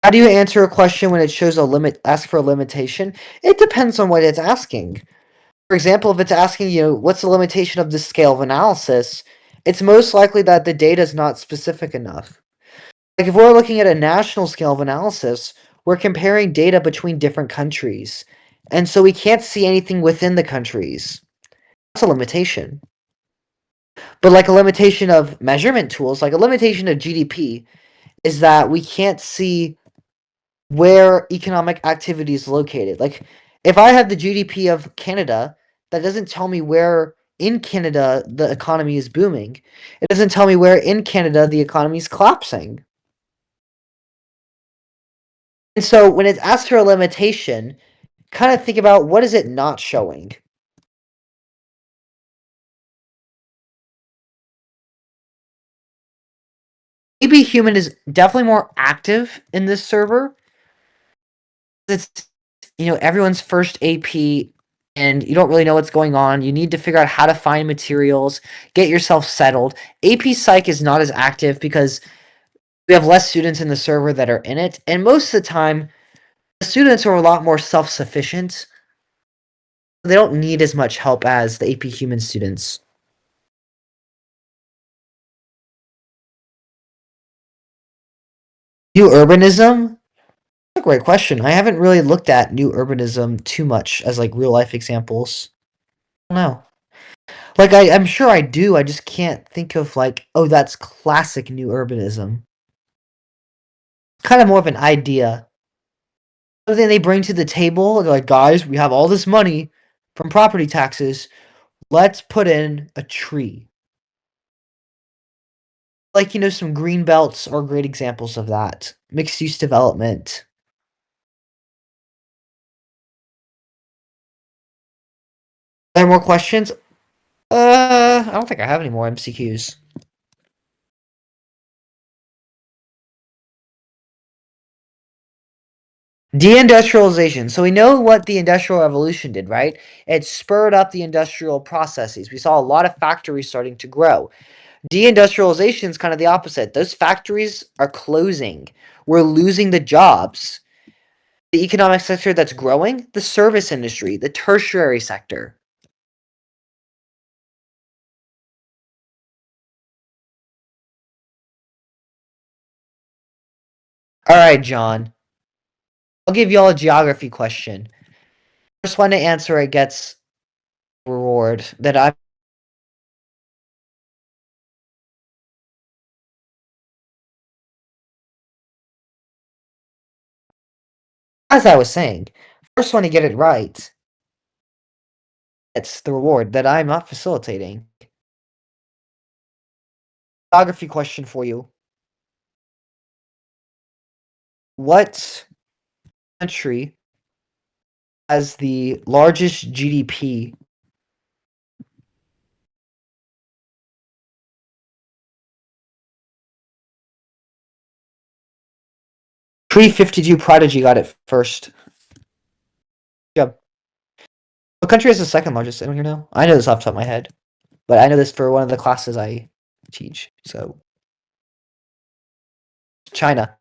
How do you answer a question when it shows a limit, ask for a limitation? It depends on what it's asking. For example, if it's asking, what's the limitation of the scale of analysis, it's most likely that the data is not specific enough. Like if we're looking at a national scale of analysis, we're comparing data between different countries. And so we can't see anything within the countries. That's a limitation. But like a limitation of measurement tools, like a limitation of GDP, is that we can't see where economic activity is located. Like if I have the GDP of Canada, that doesn't tell me where in Canada the economy is booming. It doesn't tell me where in Canada the economy is collapsing. And so when it asks for a limitation, kind of think about what is it not showing. AB Human is definitely more active in this server. It's everyone's first AP and you don't really know what's going on. You need to figure out how to find materials, get yourself settled. AP Psych is not as active because We have less students in the server that are in it, and most of the time, the students are a lot more self-sufficient. They don't need as much help as the AP Human students. New urbanism? That's a great question. I haven't really looked at new urbanism too much as like real life examples. I don't know. Like I'm sure I do. I just can't think of like, oh, that's classic new urbanism. Kind of more of an idea. Something they bring to the table. They're like, guys, we have all this money from property taxes. Let's put in a tree. Like, some green belts are great examples of that. Mixed use development. Are there more questions? I don't think I have any more MCQs. Deindustrialization. So we know what the Industrial Revolution did, right? It spurred up the industrial processes. We saw a lot of factories starting to grow. Deindustrialization is kind of the opposite. Those factories are closing. We're losing the jobs. The economic sector that's growing, the service industry, the tertiary sector. All right, John. I'll give y'all a geography question. First one to answer it gets reward that I'm. As I was saying, first one to get it right, it's the reward that I'm not facilitating. Geography question for you. What country has the largest GDP? Pre-52 Prodigy got it first. Yep. What country has the second largest? Anyone here know? I know this off the top of my head, but I know this for one of the classes I teach. So, China.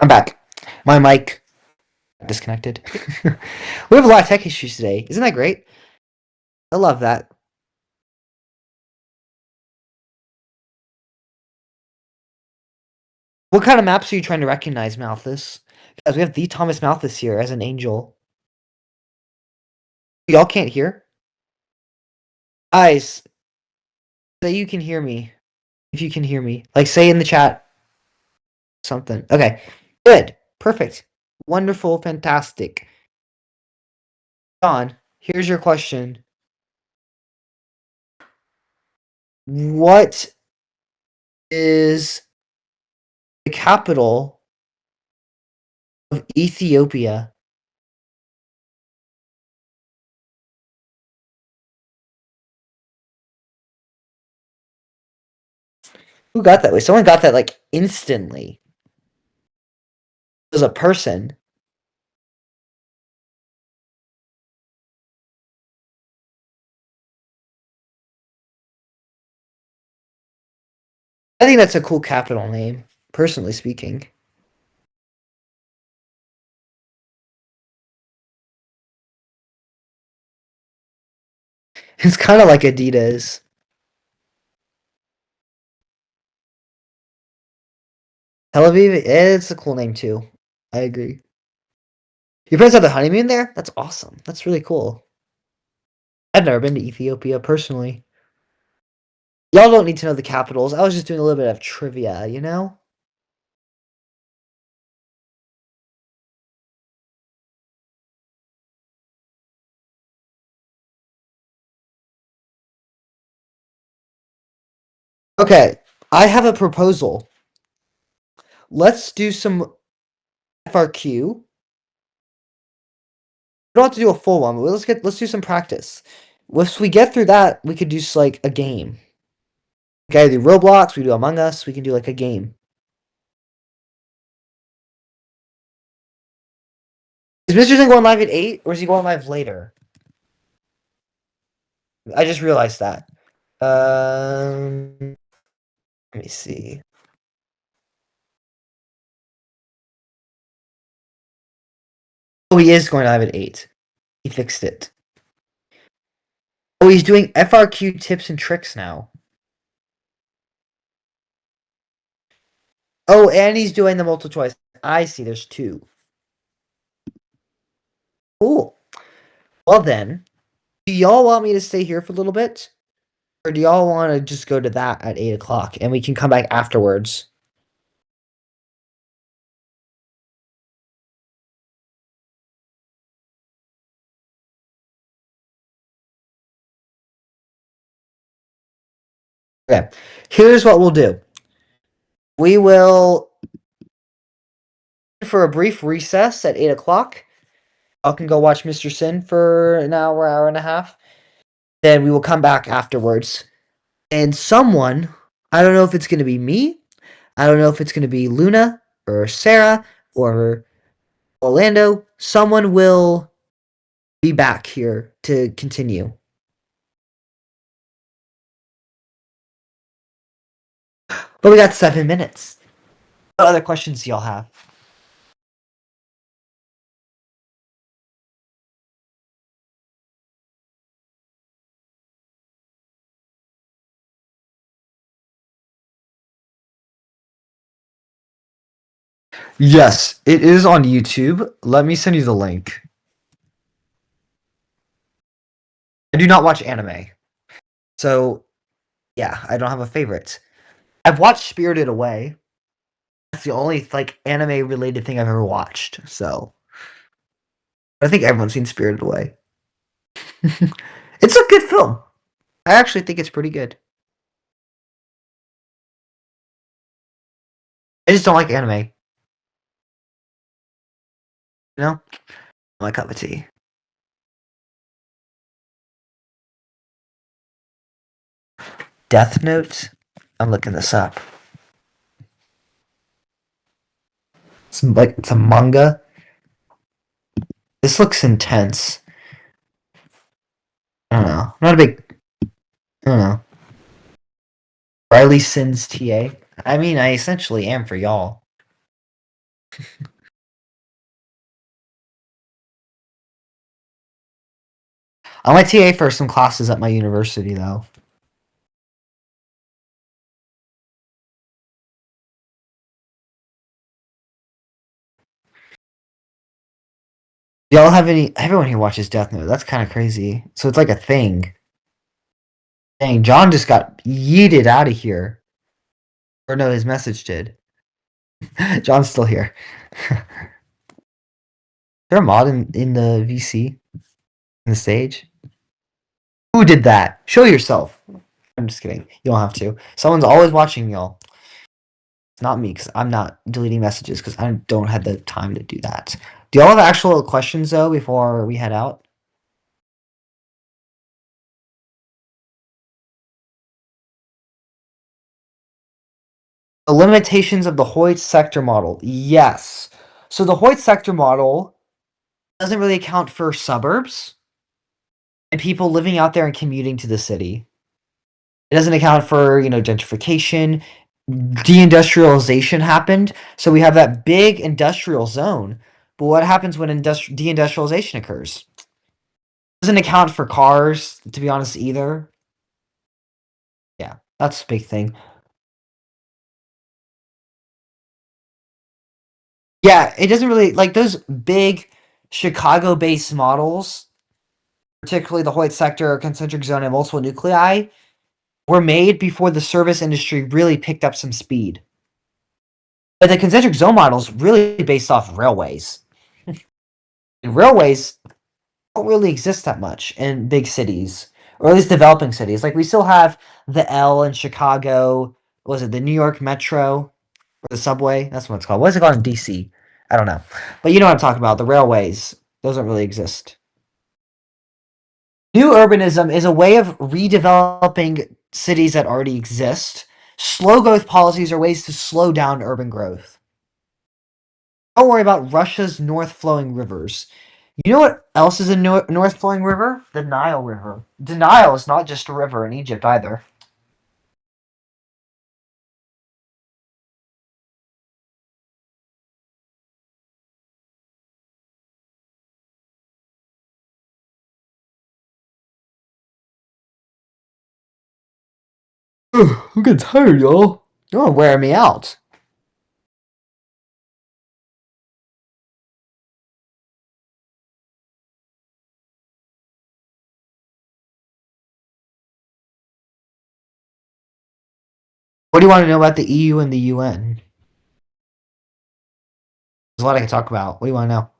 I'm back. My mic disconnected. We have a lot of tech issues today. Isn't that great? I love that. What kind of maps are you trying to recognize, Malthus? Because we have the Thomas Malthus here as an angel. Y'all can't hear? Guys, say you can hear me. If you can hear me. Like, say in the chat something. Okay. Good. Perfect. Wonderful. Fantastic. John, here's your question. What is the capital of Ethiopia? Who got that way? Someone got that like instantly. It was a person. I think that's a cool capital name, personally speaking. It's kind of like Adidas. Tel Aviv, it's a cool name too. I agree. Your friends have the honeymoon there? That's awesome. That's really cool. I've never been to Ethiopia personally. Y'all don't need to know the capitals. I was just doing a little bit of trivia, you know? Okay, I have a proposal. Let's do some FRQ. We don't have to do a full one, but let's do some practice. Once we get through that, we could do like a game. Okay, do Roblox, we do Among Us, we can do like a game. Is Mr. Zen going live at 8 or is he going live later? I just realized that. Let me see. Oh, he is going live at 8. He fixed it. Oh, he's doing FRQ tips and tricks now. Oh, and he's doing the multiple choice. I see, there's 2. Cool. Well then, do y'all want me to stay here for a little bit? Or do y'all want to just go to that at 8 o'clock and we can come back afterwards? Okay, here's what we'll do. We will for a brief recess at 8 o'clock. I can go watch Mr. Sin for an hour and a half. Then we will come back afterwards. And someone, I don't know if it's going to be me, I don't know if it's going to be Luna or Sarah or Orlando, someone will be back here to continue. But we got 7 minutes. What other questions do y'all have? Yes, it is on YouTube. Let me send you the link. I do not watch anime. So, yeah, I don't have a favorite. I've watched Spirited Away. That's the only like anime related thing I've ever watched. So, I think everyone's seen Spirited Away. It's a good film. I actually think it's pretty good. I just don't like anime. You know? My cup of tea. Death Note? I'm looking this up. It's a manga. This looks intense. I don't know. I'm not a big. I don't know. Riley Sins TA. I mean, I essentially am for y'all. I'm a TA for some classes at my university, though. Y'all have any? Everyone here watches Death Note. That's kind of crazy. So it's like a thing. Dang, John just got yeeted out of here. Or no, his message did. John's still here. Is there a mod in the VC? In the stage? Who did that? Show yourself. I'm just kidding. You don't have to. Someone's always watching y'all. It's not me, because I'm not deleting messages, because I don't have the time to do that. Do y'all have actual questions, though, before we head out? The limitations of the Hoyt sector model. Yes. So the Hoyt sector model doesn't really account for suburbs and people living out there and commuting to the city. It doesn't account for, gentrification. Deindustrialization happened, so we have that big industrial zone. But what happens when deindustrialization occurs? Doesn't account for cars, to be honest, either. Yeah, that's a big thing. Yeah, it doesn't really like those big Chicago-based models, particularly the Hoyt sector, concentric zone, and multiple nuclei, were made before the service industry really picked up some speed. But the concentric zone model is really based off railways. And railways don't really exist that much in big cities, or at least developing cities. Like we still have the L in Chicago. What was it the New York Metro or the subway? That's what it's called. What is it called in DC? I don't know. But you know what I'm talking about. The railways. Those don't really exist. New urbanism is a way of redeveloping cities that already exist. Slow growth policies are ways to slow down urban growth. Don't worry about Russia's north flowing rivers. You know what else is a north flowing river? The Nile River. The Nile is not just a river in Egypt either. I'm getting tired, y'all. You're wearing me out. What do you want to know about the EU and the UN? There's a lot I can talk about. What do you want to know?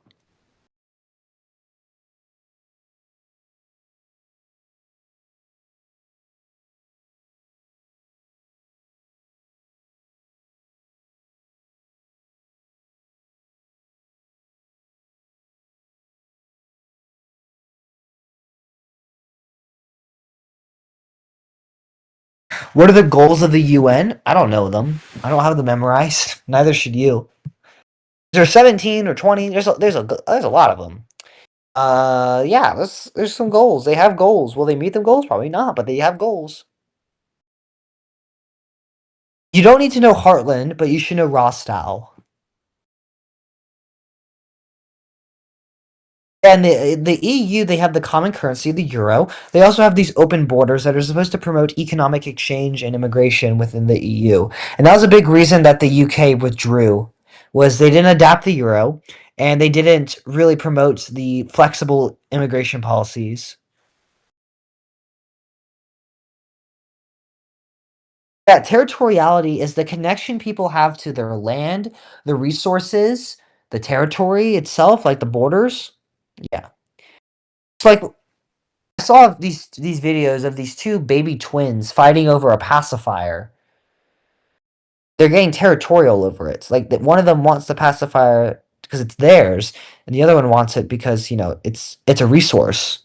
What are the goals of the UN? I don't know them. I don't have them memorized. Neither should you. There's 17 or 20. There's a lot of them. Yeah. There's some goals. They have goals. Will they meet them goals? Probably not. But they have goals. You don't need to know Heartland, but you should know Rostov. And the EU, they have the common currency, the euro. They also have these open borders that are supposed to promote economic exchange and immigration within the EU. And that was a big reason that the UK withdrew, was they didn't adapt the euro, and they didn't really promote the flexible immigration policies. That territoriality is the connection people have to their land, the resources, the territory itself, like the borders. Yeah. It's like I saw these videos of these two baby twins fighting over a pacifier. They're getting territorial over it. It's like that one of them wants the pacifier because it's theirs, and the other one wants it because it's a resource.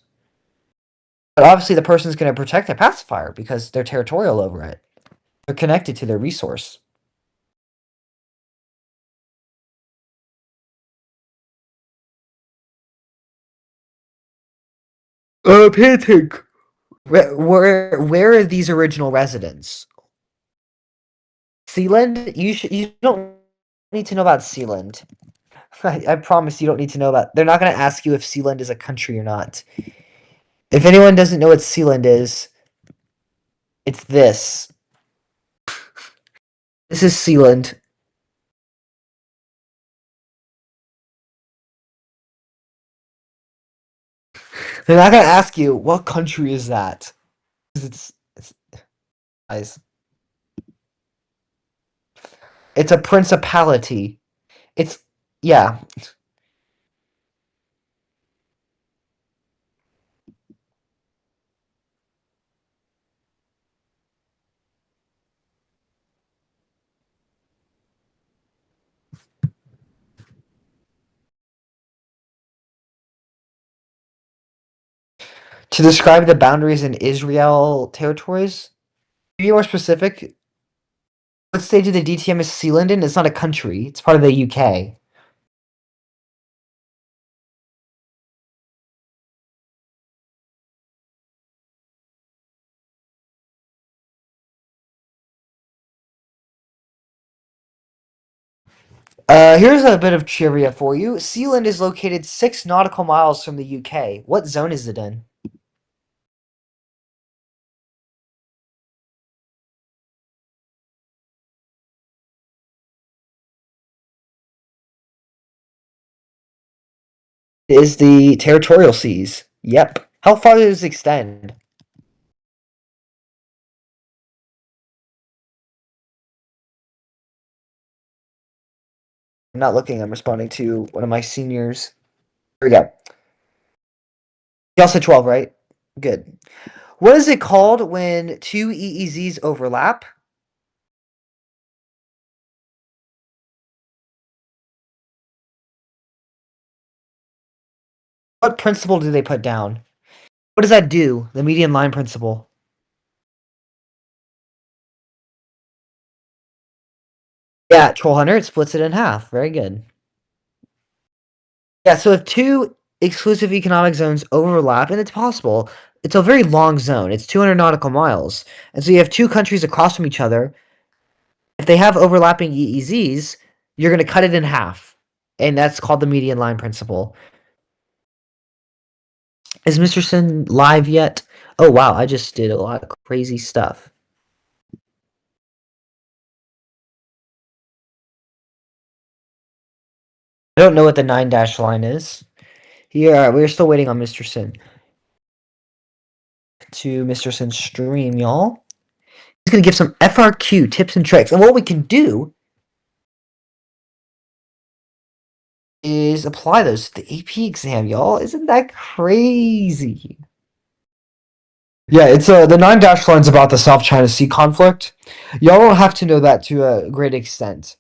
But obviously, the person's going to protect the pacifier because they're territorial over it. They're connected to their resource. Pancake. Where are these original residents? Sealand? You don't need to know about Sealand. I promise you don't need to know about. They're not going to ask you if Sealand is a country or not. If anyone doesn't know what Sealand is, it's this. This is Sealand. They're not going to ask you what country is that. 'Cause it's guys. It's a principality. It's yeah. To describe the boundaries in Israel territories, to be more specific, what stage of the DTM is Sealand in? It's not a country. It's part of the UK. Here's a bit of trivia for you. Sealand is located 6 nautical miles from the UK. What zone is it in? It is the territorial seas. Yep. How far does it extend? I'm not looking. I'm responding to one of my seniors. Here we go. You all said 12, right? Good. What is it called when two EEZs overlap? What principle do they put down? What does that do? The median line principle. Yeah, Troll Hunter, it splits it in half. Very good. Yeah, so if two exclusive economic zones overlap, and it's possible, it's a very long zone. It's 200 nautical miles. And so you have two countries across from each other. If they have overlapping EEZs, you're going to cut it in half. And that's called the median line principle. Is Mr. Sin live yet? Oh, wow, I just did a lot of crazy stuff. I don't know what the 9- line is. Yeah, we're still waiting on Mr. Sin. To Mr. Sin's stream, y'all. He's going to give some FRQ tips and tricks. And what we can do is apply those to the AP exam, y'all. Isn't that crazy? Yeah, it's the 9- line's about the South China Sea conflict. Y'all don't have to know that to a great extent.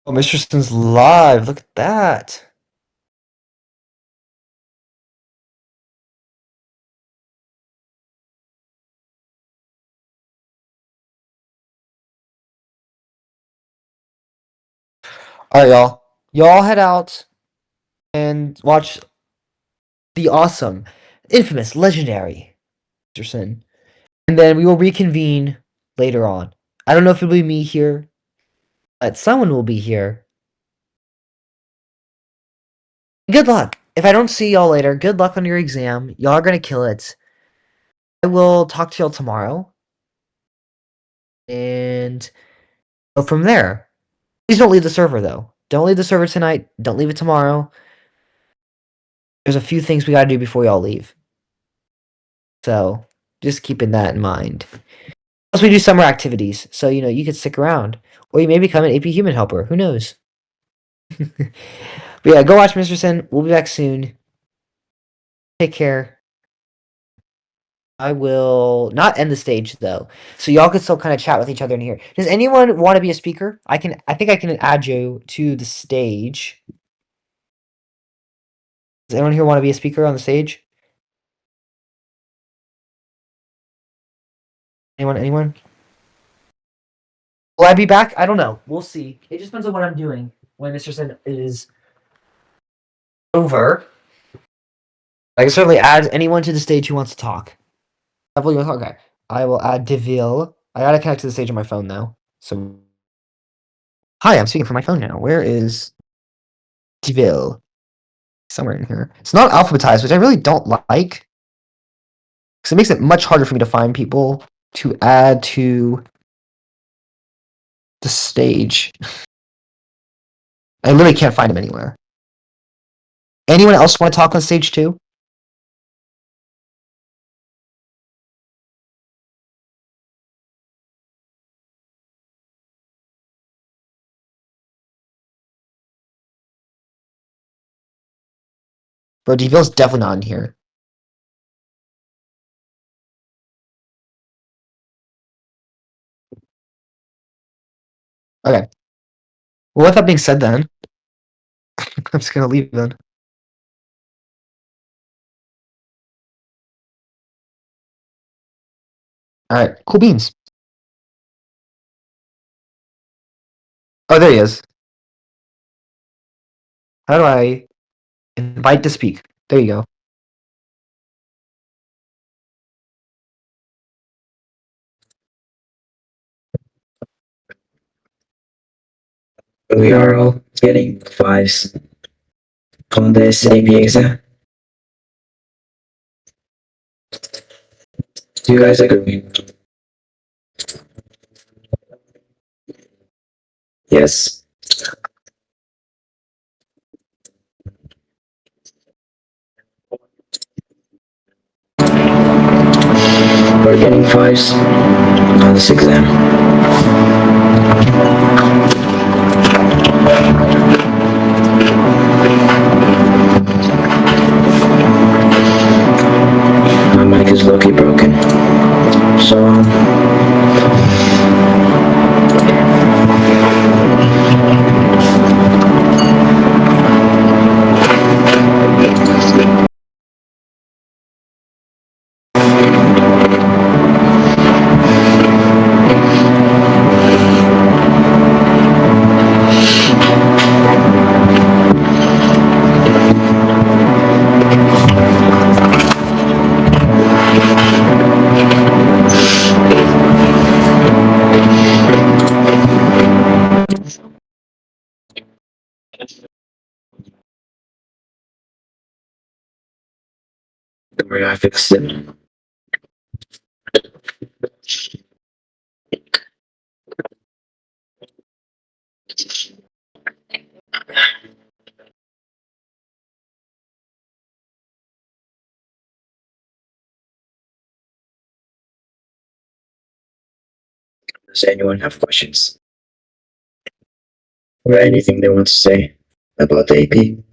Oh, Mr. Sin's live. Look at that. All right, y'all. Y'all head out and watch the awesome, infamous, legendary Mr. Sin. And then we will reconvene later on. I don't know if it'll be me here, but someone will be here. Good luck. If I don't see y'all later, good luck on your exam. Y'all are gonna kill it. I will talk to y'all tomorrow. And go from there. Please don't leave the server, though. Don't leave the server tonight. Don't leave it tomorrow. There's a few things we gotta do before y'all leave. So, just keeping that in mind. Plus, we do summer activities, so, you could stick around. Or you may become an AP Human Helper. Who knows? But yeah, go watch Mr. Sin. We'll be back soon. Take care. I will not end the stage though, so y'all can still kind of chat with each other in here. Does anyone want to be a speaker? I think I can add you to the stage. Does anyone here want to be a speaker on the stage? Anyone? Will I be back? I don't know. We'll see. It just depends on what I'm doing when Mr. Sin is over. I can certainly add anyone to the stage who wants to talk. Okay. I will add Deville. I gotta connect to the stage on my phone though. So, hi, I'm speaking from my phone now. Where is Deville? Somewhere in here. It's not alphabetized, which I really don't like, because it makes it much harder for me to find people to add to the stage. I literally can't find him anywhere. Anyone else want to talk on stage too? Bro, Deville's definitely not in here. Okay. Well, with that being said then, I'm just gonna leave then. Alright, cool beans. Oh, there he is. How do I invite to speak? There you go. We are all getting fives on this AP exam. Do you guys agree? Yes. remember getting fives on this exam. My mic is low-key broken. So, don't worry, I fixed it. Does anyone have questions? Or anything they want to say about the AP?